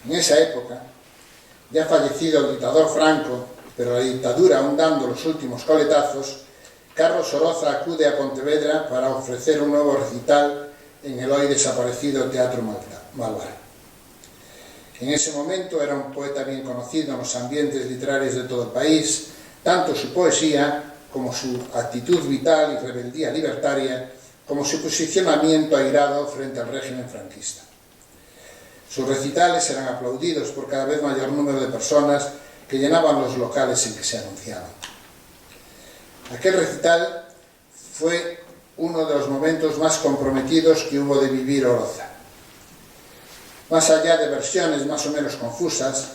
En esa época, ya fallecido el dictador Franco, pero la dictadura aún dando los últimos coletazos, Carlos Oroza acude a Pontevedra para ofrecer un nuevo recital en el hoy desaparecido Teatro Malvar. En ese momento era un poeta bien conocido en los ambientes literarios de todo el país, tanto su poesía como su actitud vital y rebeldía libertaria, como su posicionamiento airado frente al régimen franquista. Sus recitales eran aplaudidos por cada vez mayor número de personas que llenaban los locales en que se anunciaban. Aquel recital fue uno de los momentos más comprometidos que hubo de vivir Oroza. Más allá de versiones más o menos confusas,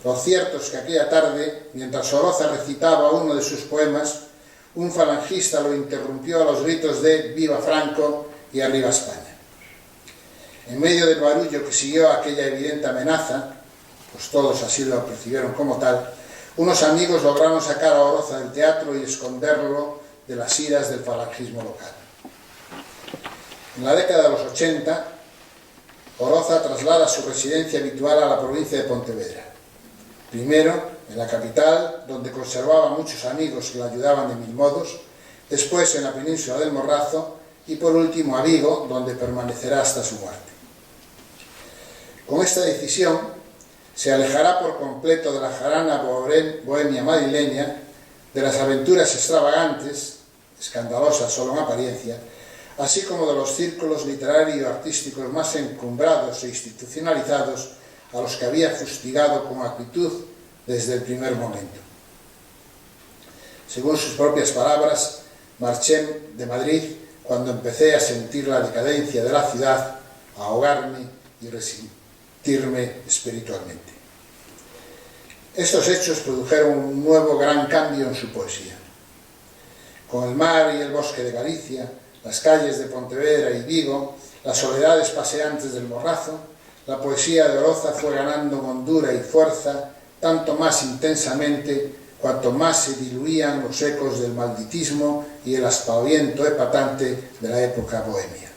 lo cierto es que aquella tarde, mientras Oroza recitaba uno de sus poemas, un falangista lo interrumpió a los gritos de «Viva Franco» y «Arriba España». En medio del barullo que siguió a aquella evidente amenaza, pues todos así lo percibieron como tal, unos amigos lograron sacar a Oroza del teatro y esconderlo de las iras del falangismo local. En la década de los 80, Oroza traslada su residencia habitual a la provincia de Pontevedra. Primero, en la capital, donde conservaba muchos amigos que le ayudaban de mil modos, después en la península del Morrazo y por último a Vigo, donde permanecerá hasta su muerte. Con esta decisión, se alejará por completo de la jarana bohemia madrileña, de las aventuras extravagantes, escandalosas solo en apariencia, así como de los círculos literario-artísticos más encumbrados e institucionalizados a los que había fustigado con acritud desde el primer momento. Según sus propias palabras, marché de Madrid cuando empecé a sentir la decadencia de la ciudad, a ahogarme y resentirme espiritualmente. Estos hechos produjeron un nuevo gran cambio en su poesía. Con el mar y el bosque de Galicia, las calles de Pontevedra y Vigo, las soledades paseantes del Morrazo, la poesía de Oroza fue ganando hondura y fuerza tanto más intensamente cuanto más se diluían los ecos del malditismo y el aspaviento epatante de la época bohemia.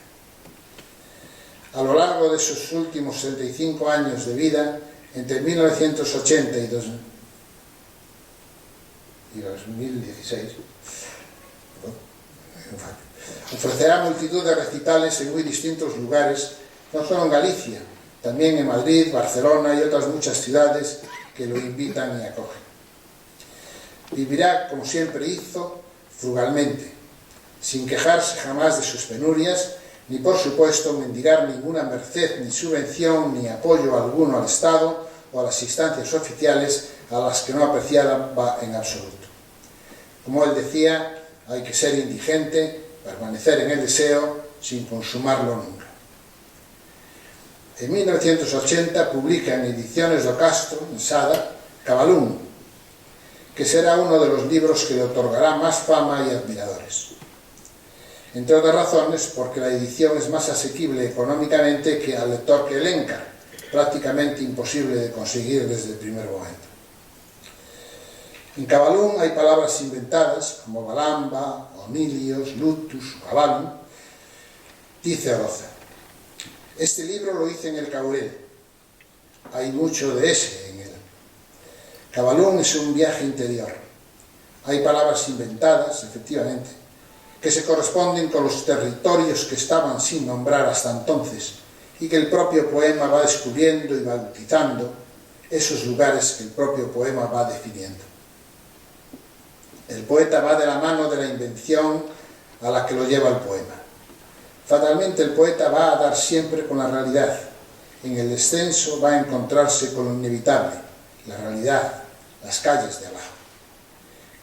A lo largo de sus últimos 65 años de vida, entre 1980 y 2016, ofrecerá multitud de recitales en muy distintos lugares, no solo en Galicia, también en Madrid, Barcelona y otras muchas ciudades que lo invitan y acogen. Vivirá, como siempre hizo, frugalmente, sin quejarse jamás de sus penurias, ni por supuesto mendigar ninguna merced, ni subvención, ni apoyo alguno al Estado o a las instancias oficiales a las que no apreciaba en absoluto. Como él decía, hay que ser indigente, permanecer en el deseo sin consumarlo nunca. En 1980 publica en Ediciones do Castro, en Sada, Cabalún, que será uno de los libros que le otorgará más fama y admiradores. Entre otras razones, porque la edición es más asequible económicamente que al lector que el Éncar, prácticamente imposible de conseguir desde el primer momento. En Cabalún hay palabras inventadas, como balamba, onilios, lutus, cabalum. Dice Oroza: este libro lo hice en el Caurel. Hay mucho de ese en él. Cabalún es un viaje interior. Hay palabras inventadas, efectivamente, que se corresponden con los territorios que estaban sin nombrar hasta entonces y que el propio poema va descubriendo y bautizando, esos lugares que el propio poema va definiendo. El poeta va de la mano de la invención a la que lo lleva el poema. Fatalmente el poeta va a dar siempre con la realidad. En el descenso va a encontrarse con lo inevitable, la realidad, las calles de abajo.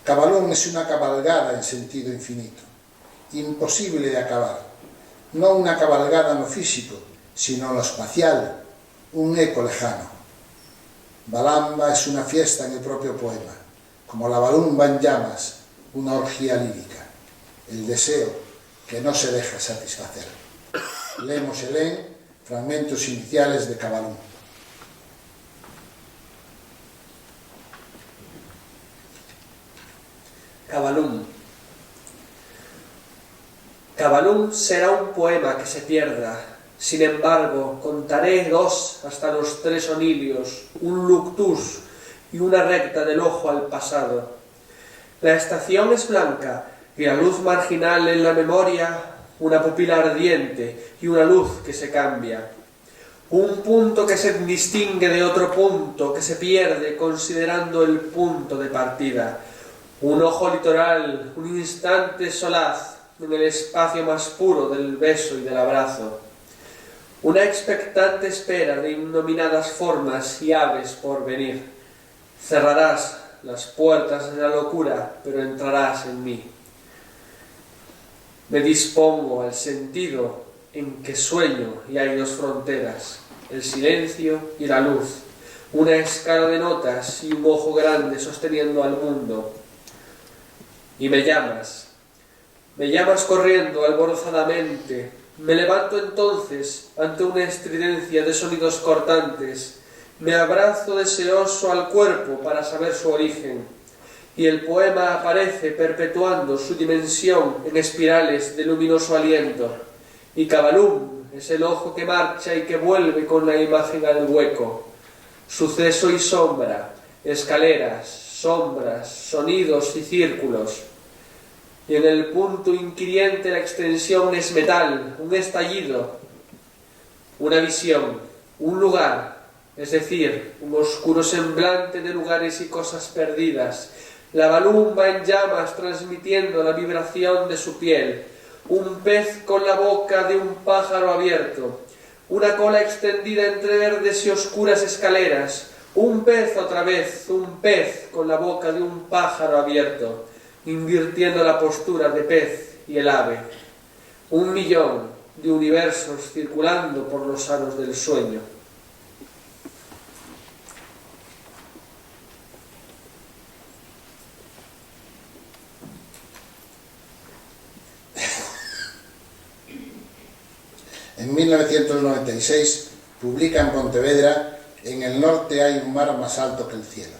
Cabalún es una cabalgada en sentido infinito, imposible de acabar, no una cabalgada en lo físico, sino en lo espacial, un eco lejano. Balamba es una fiesta en el propio poema, como la balumba en llamas, una orgía lírica, el deseo que no se deja satisfacer. Leemos Helén, fragmentos iniciales de Cabalún. Cabalún. Cabalún será un poema que se pierda. Sin embargo, contaré 2 hasta los 3 onilios, un luctus y una recta del ojo al pasado. La estación es blanca y la luz marginal en la memoria, una pupila ardiente y una luz que se cambia. Un punto que se distingue de otro punto que se pierde considerando el punto de partida. Un ojo litoral, un instante solaz en el espacio más puro del beso y del abrazo. Una expectante espera de innominadas formas y aves por venir. Cerrarás las puertas de la locura, pero entrarás en mí. Me dispongo al sentido en que sueño y hay 2 fronteras, el silencio y la luz, una escala de notas y un ojo grande sosteniendo al mundo. Y me llamas corriendo alborozadamente. Me levanto entonces ante una estridencia de sonidos cortantes, me abrazo deseoso al cuerpo para saber su origen, y el poema aparece perpetuando su dimensión en espirales de luminoso aliento, y Cabalún es el ojo que marcha y que vuelve con la imagen al hueco. Suceso y sombra, escaleras, sombras, sonidos y círculos. Y en el punto inquiriente la extensión es metal, un estallido, una visión, un lugar, es decir, un oscuro semblante de lugares y cosas perdidas, la balumba en llamas transmitiendo la vibración de su piel, un pez con la boca de un pájaro abierto, una cola extendida entre verdes y oscuras escaleras, un pez otra vez, un pez con la boca de un pájaro abierto, invirtiendo la postura de pez y el ave, 1.000.000 de universos circulando por los aros del sueño. En 1996 publica en Pontevedra En el norte hay un mar más alto que el cielo,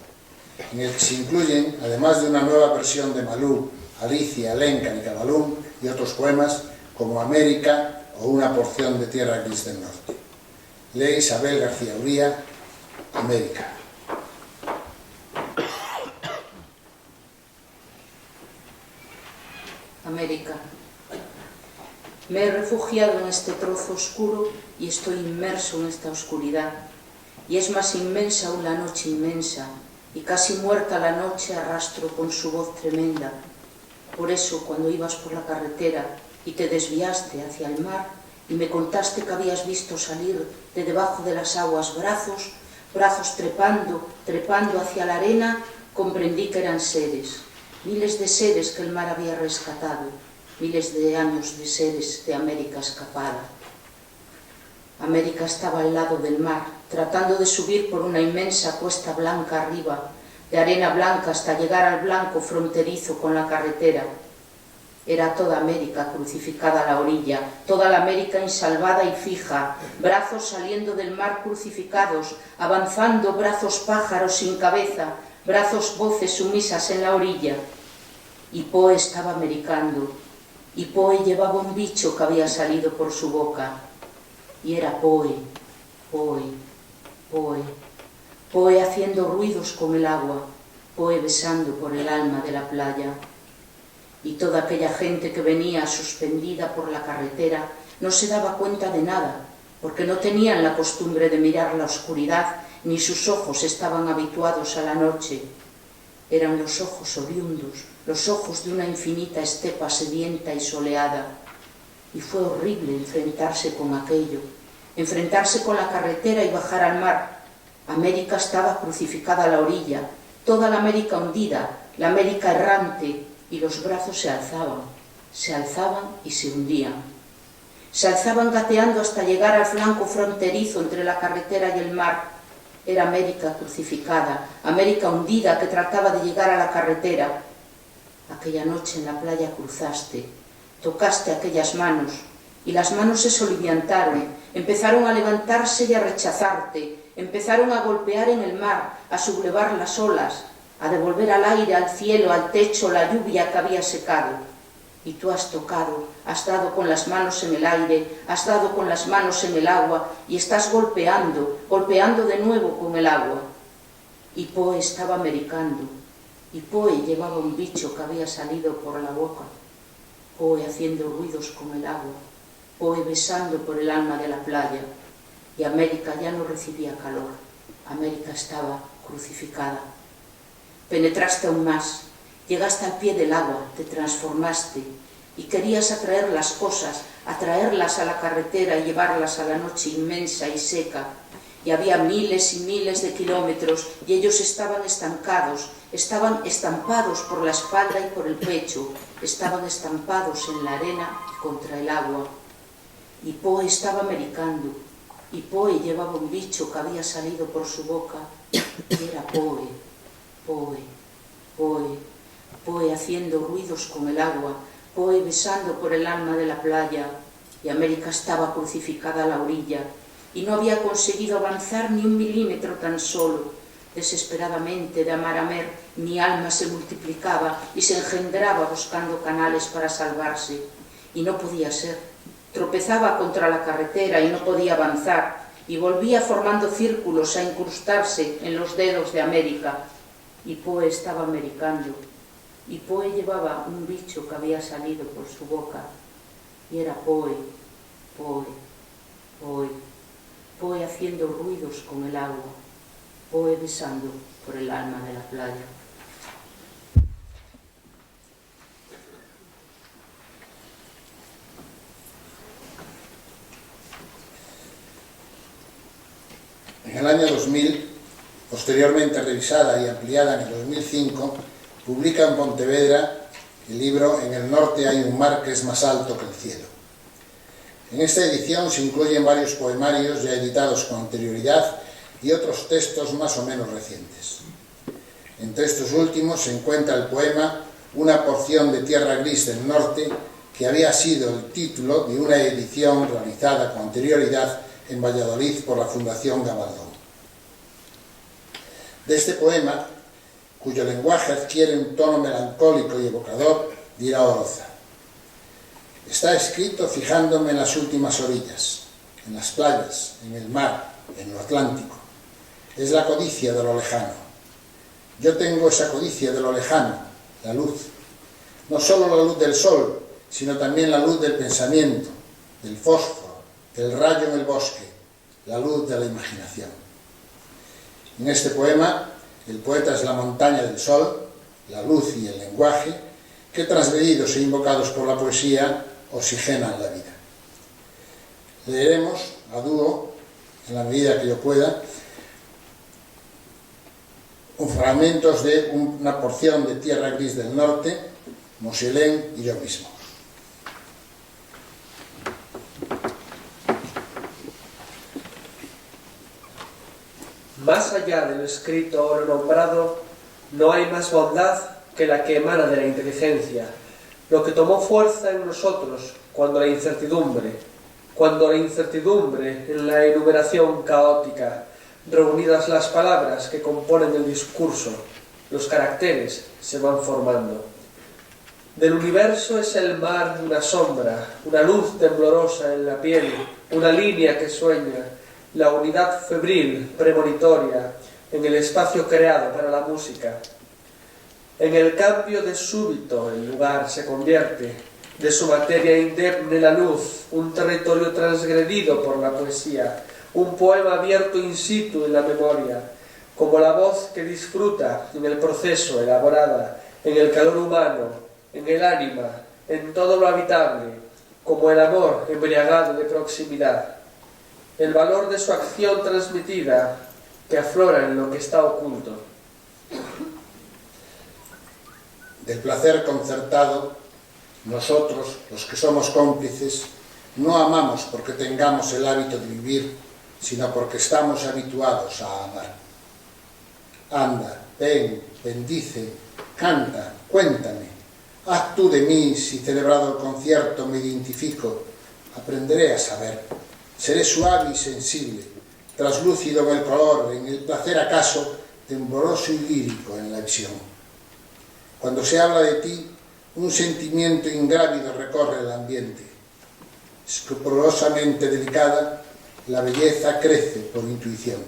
en el que se incluyen, además de una nueva versión de Malú, Alicia, Lenca y Cabalún, y otros poemas como América o Una porción de tierra gris del norte. Lee Isabel García Uría, América. América. Me he refugiado en este trozo oscuro y estoy inmerso en esta oscuridad. Y es más inmensa aún la noche inmensa, y casi muerta la noche arrastro con su voz tremenda. Por eso, cuando ibas por la carretera y te desviaste hacia el mar y me contaste que habías visto salir de debajo de las aguas brazos trepando hacia la arena, comprendí que eran seres, miles de seres que el mar había rescatado, miles de años de seres de América escapada. América estaba al lado del mar, tratando de subir por una inmensa cuesta blanca arriba, de arena blanca hasta llegar al blanco fronterizo con la carretera. Era toda América crucificada a la orilla, toda la América insalvada y fija, brazos saliendo del mar crucificados, avanzando brazos pájaros sin cabeza, brazos voces sumisas en la orilla. Y Poe estaba americando, y Poe llevaba un bicho que había salido por su boca. Y era Poe, Poe, Poe, Poe haciendo ruidos con el agua, Poe besando por el alma de la playa. Y toda aquella gente que venía suspendida por la carretera no se daba cuenta de nada, porque no tenían la costumbre de mirar la oscuridad, ni sus ojos estaban habituados a la noche. Eran los ojos oriundos, los ojos de una infinita estepa sedienta y soleada. Y fue horrible enfrentarse con aquello, enfrentarse con la carretera y bajar al mar. América estaba crucificada a la orilla, toda la América hundida, la América errante, y los brazos se alzaban y se hundían. Se alzaban gateando hasta llegar al flanco fronterizo entre la carretera y el mar. Era América crucificada, América hundida que trataba de llegar a la carretera. Aquella noche en la playa cruzaste, tocaste aquellas manos, y las manos se soliviantaron, empezaron a levantarse y a rechazarte, empezaron a golpear en el mar, a sublevar las olas, a devolver al aire, al cielo, al techo, la lluvia que había secado. Y tú has tocado, has dado con las manos en el aire, has dado con las manos en el agua, y estás golpeando, golpeando de nuevo con el agua. Y Poe estaba americando, y Poe llevaba un bicho que había salido por la boca, Poe haciendo ruidos con el agua, Poe besando por el alma de la playa, y América ya no recibía calor, América estaba crucificada. Penetraste aún más, llegaste al pie del agua, te transformaste, y querías atraer las cosas, atraerlas a la carretera y llevarlas a la noche inmensa y seca, y había miles y miles de kilómetros, y ellos estaban estancados, estaban estampados por la espalda y por el pecho, estaban estampados en la arena y contra el agua. Y Poe estaba americando, y Poe llevaba un bicho que había salido por su boca, y era Poe, Poe, Poe, Poe haciendo ruidos con el agua, Poe besando por el alma de la playa, y América estaba crucificada a la orilla, y no había conseguido avanzar ni un milímetro tan solo. Desesperadamente, de amar a mer, mi alma se multiplicaba y se engendraba buscando canales para salvarse, y no podía ser. Tropezaba contra la carretera y no podía avanzar, y volvía formando círculos a incrustarse en los dedos de América. Y Poe estaba americando, y Poe llevaba un bicho que había salido por su boca, y era Poe, Poe, Poe, Poe haciendo ruidos con el agua, Poe besando por el alma de la playa. En el año 2000, posteriormente revisada y ampliada en el 2005, publica en Pontevedra el libro En el norte hay un mar que es más alto que el cielo. En esta edición se incluyen varios poemarios ya editados con anterioridad y otros textos más o menos recientes. Entre estos últimos se encuentra el poema Una porción de tierra gris del norte, que había sido el título de una edición realizada con anterioridad en Valladolid por la Fundación Gabaldón. De este poema, cuyo lenguaje adquiere un tono melancólico y evocador, dirá Oroza: está escrito fijándome en las últimas orillas, en las playas, en el mar, en lo Atlántico. Es la codicia de lo lejano. Yo tengo esa codicia de lo lejano, la luz. No solo la luz del sol, sino también la luz del pensamiento, del fósforo, del rayo en el bosque, la luz de la imaginación. En este poema, el poeta es la montaña del sol, la luz y el lenguaje, que transgredidos e invocados por la poesía, oxigenan la vida. Leeremos a dúo, en la medida que yo pueda, fragmentos de una porción de tierra gris del norte, Moselén y yo mismo. Más allá de lo escrito o lo nombrado, no hay más bondad que la que emana de la inteligencia, lo que tomó fuerza en nosotros cuando la incertidumbre en la enumeración caótica, reunidas las palabras que componen el discurso, los caracteres se van formando. Del universo es el mar una sombra, una luz temblorosa en la piel, una línea que sueña, la unidad febril, premonitoria, en el espacio creado para la música. En el cambio de súbito el lugar se convierte, de su materia indemne la luz, un territorio transgredido por la poesía, un poema abierto in situ en la memoria, como la voz que disfruta en el proceso elaborada, en el calor humano, en el ánima, en todo lo habitable, como el amor embriagado de proximidad. El valor de su acción transmitida que aflora en lo que está oculto. Del placer concertado, nosotros, los que somos cómplices, no amamos porque tengamos el hábito de vivir, sino porque estamos habituados a amar. Anda, ven, bendice, canta, cuéntame. Haz tú de mí, si celebrado el concierto me identifico, aprenderé a saber. Seré suave y sensible, traslúcido en el color, en el placer acaso, tembloroso y lírico en la visión. Cuando se habla de ti, un sentimiento ingrávido recorre el ambiente. Escrupulosamente delicada, la belleza crece por intuición.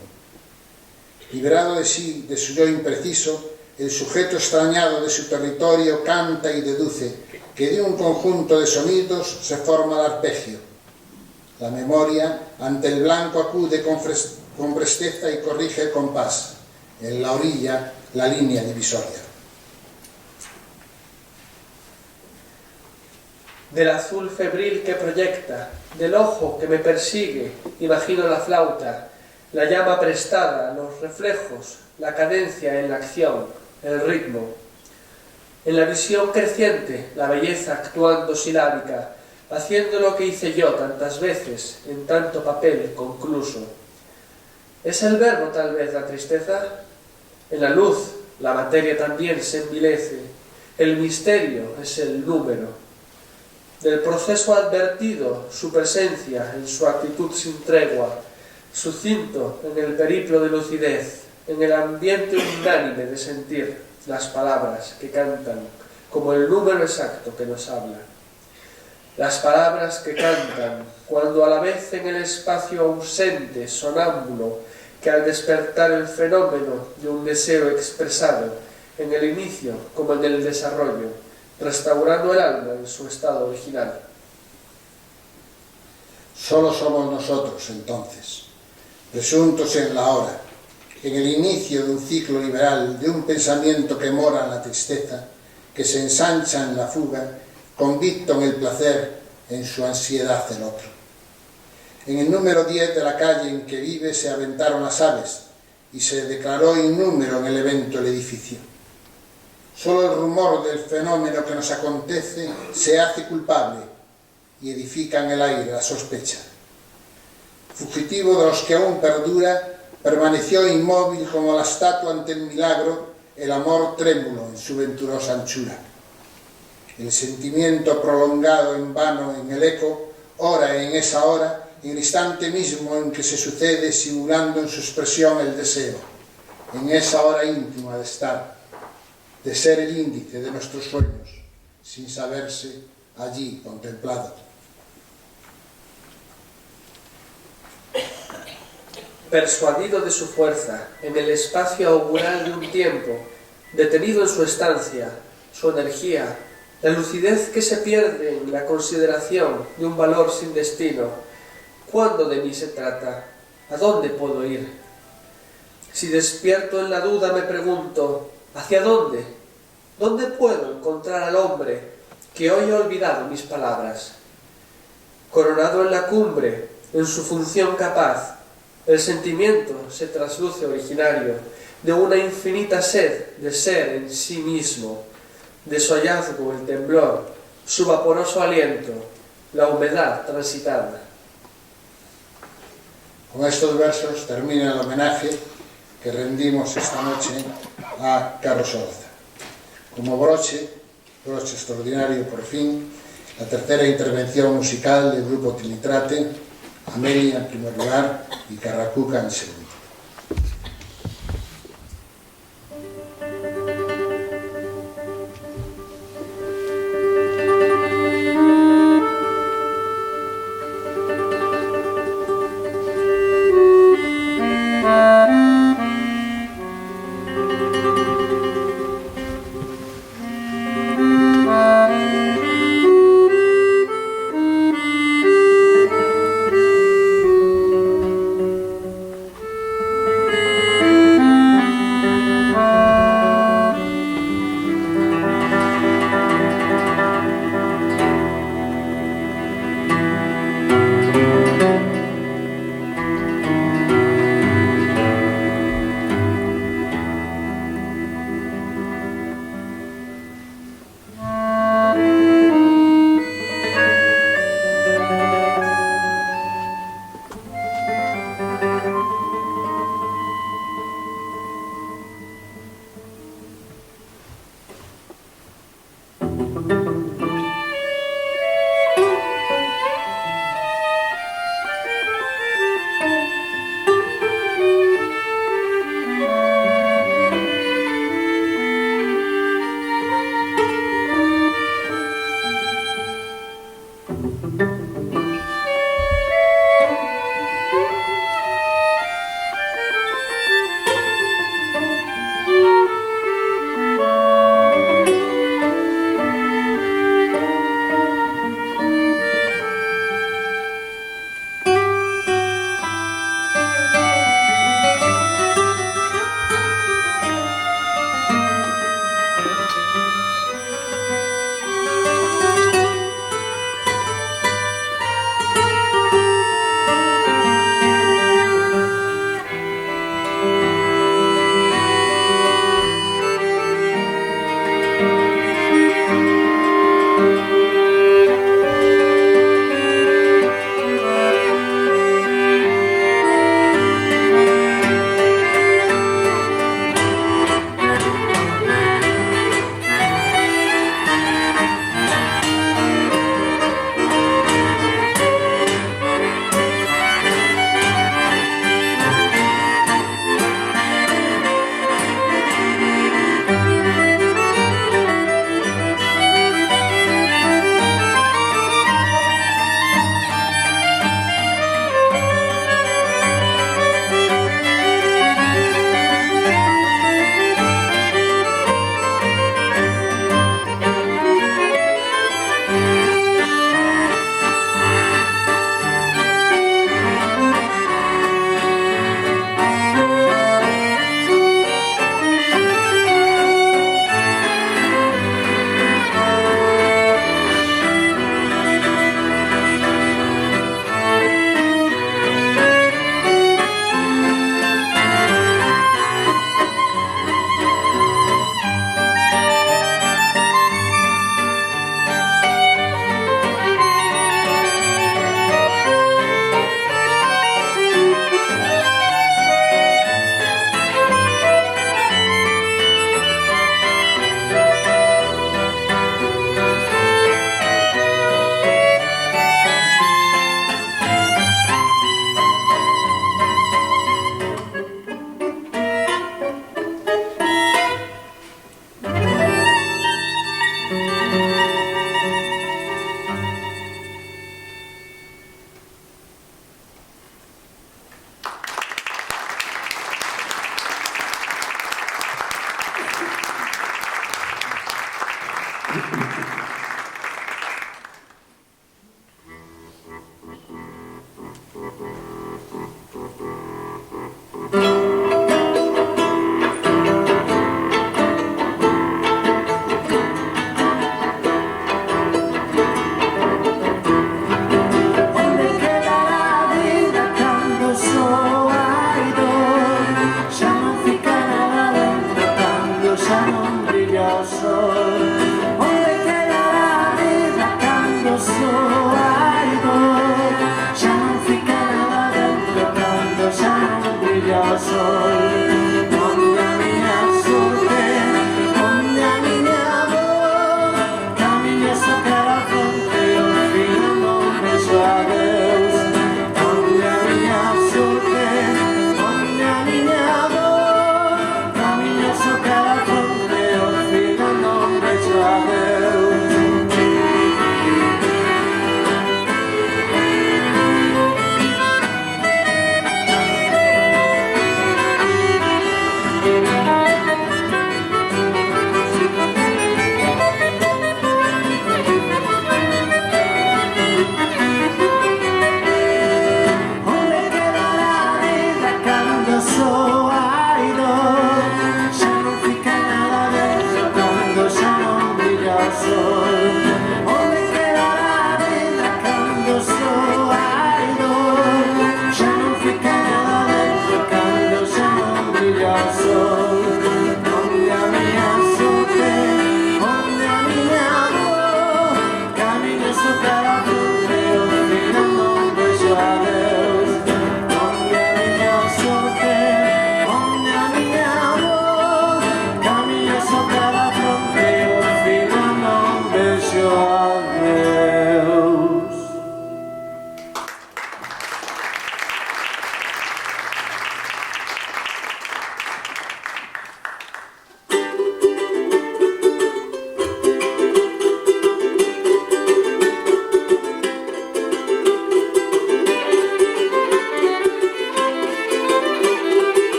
Liberado de sí, de su yo impreciso, el sujeto extrañado de su territorio canta y deduce que de un conjunto de sonidos se forma el arpegio. La memoria, ante el blanco, acude con presteza y corrige el compás. En la orilla, la línea divisoria. Del azul febril que proyecta, del ojo que me persigue, imagino la flauta, la llama prestada, los reflejos, la cadencia en la acción, el ritmo. En la visión creciente, la belleza actuando silábica, haciendo lo que hice yo tantas veces, en tanto papel concluso. ¿Es el verbo tal vez la tristeza? En la luz, la materia también se envilece, el misterio es el número. Del proceso advertido, su presencia en su actitud sin tregua, sucinto en el periplo de lucidez, en el ambiente unánime de sentir las palabras que cantan, como el número exacto que nos habla. Las palabras que cantan, cuando a la vez en el espacio ausente, sonámbulo, que al despertar el fenómeno de un deseo expresado, en el inicio como en el desarrollo, restaurando el alma en su estado original. Solo somos nosotros, entonces, presuntos en la hora, en el inicio de un ciclo liberal, de un pensamiento que mora en la tristeza, que se ensancha en la fuga, convicto en el placer, en su ansiedad el otro. En el número 10 de la calle en que vive se aventaron las aves y se declaró innúmero en el evento el edificio. Solo el rumor del fenómeno que nos acontece se hace culpable y edifica en el aire la sospecha. Fugitivo de los que aún perdura, permaneció inmóvil como la estatua ante el milagro, el amor trémulo en su venturosa anchura. El sentimiento prolongado en vano en el eco, ora en esa hora, en el instante mismo en que se sucede, simulando en su expresión el deseo, en esa hora íntima de estar, de ser el índice de nuestros sueños, sin saberse allí contemplado. Persuadido de su fuerza, en el espacio augural de un tiempo, detenido en su estancia, su energía, la lucidez que se pierde en la consideración de un valor sin destino, ¿cuándo de mí se trata? ¿A dónde puedo ir? Si despierto en la duda me pregunto, ¿hacia dónde? ¿Dónde puedo encontrar al hombre que hoy ha olvidado mis palabras? Coronado en la cumbre, en su función capaz, el sentimiento se trasluce originario de una infinita sed de ser en sí mismo, de su hallazgo el temblor, su vaporoso aliento, la humedad transitada. Con estos versos termina el homenaje que rendimos esta noche a Carlos Orza. Como broche extraordinario por fin, la tercera intervención musical del grupo Tilitrate, Amelia en primer lugar y Carracuca en segundo.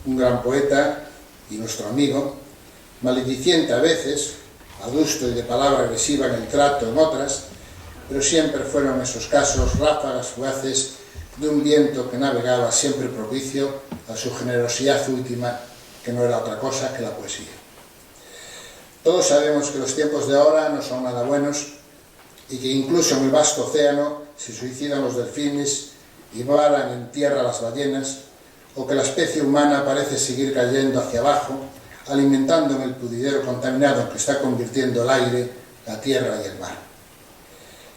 Un gran poeta y nuestro amigo, malediciente a veces, adusto y de palabra agresiva en el trato en otras, pero siempre fueron esos casos ráfagas fugaces de un viento que navegaba siempre propicio a su generosidad última, que no era otra cosa que la poesía. Todos sabemos que los tiempos de ahora no son nada buenos y que incluso en el vasto océano se suicidan los delfines y varan en tierra las ballenas, o que la especie humana parece seguir cayendo hacia abajo, alimentando en el pudridero contaminado que está convirtiendo el aire, la tierra y el mar.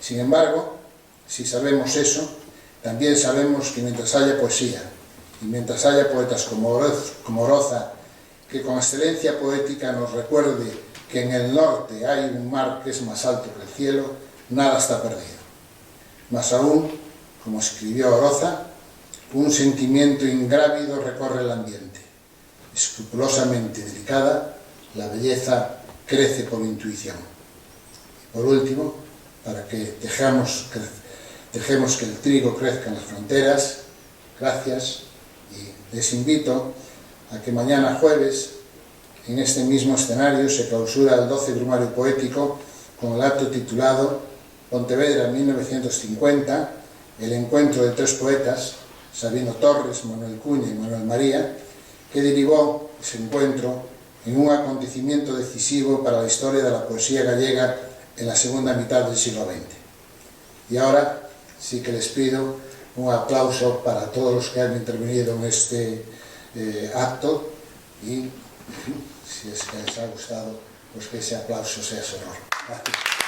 Sin embargo, si sabemos eso, también sabemos que mientras haya poesía, y mientras haya poetas como Oroza, que con excelencia poética nos recuerde que en el norte hay un mar que es más alto que el cielo, nada está perdido. Más aún, como escribió Oroza, un sentimiento ingrávido recorre el ambiente. Escrupulosamente delicada, la belleza crece por intuición. Y por último, para que dejemos que el trigo crezca en las fronteras, gracias, y les invito a que mañana jueves, en este mismo escenario, se clausura el 12 Brumario Poético con el acto titulado Pontevedra 1950, el encuentro de tres poetas, Sabino Torres, Manuel Cuña y Manuel María, que derivó ese encuentro en un acontecimiento decisivo para la historia de la poesía gallega en la segunda mitad del siglo XX. Y ahora sí que les pido un aplauso para todos los que han intervenido en este acto y, en fin, si es que les ha gustado, pues que ese aplauso sea sonoro. Gracias.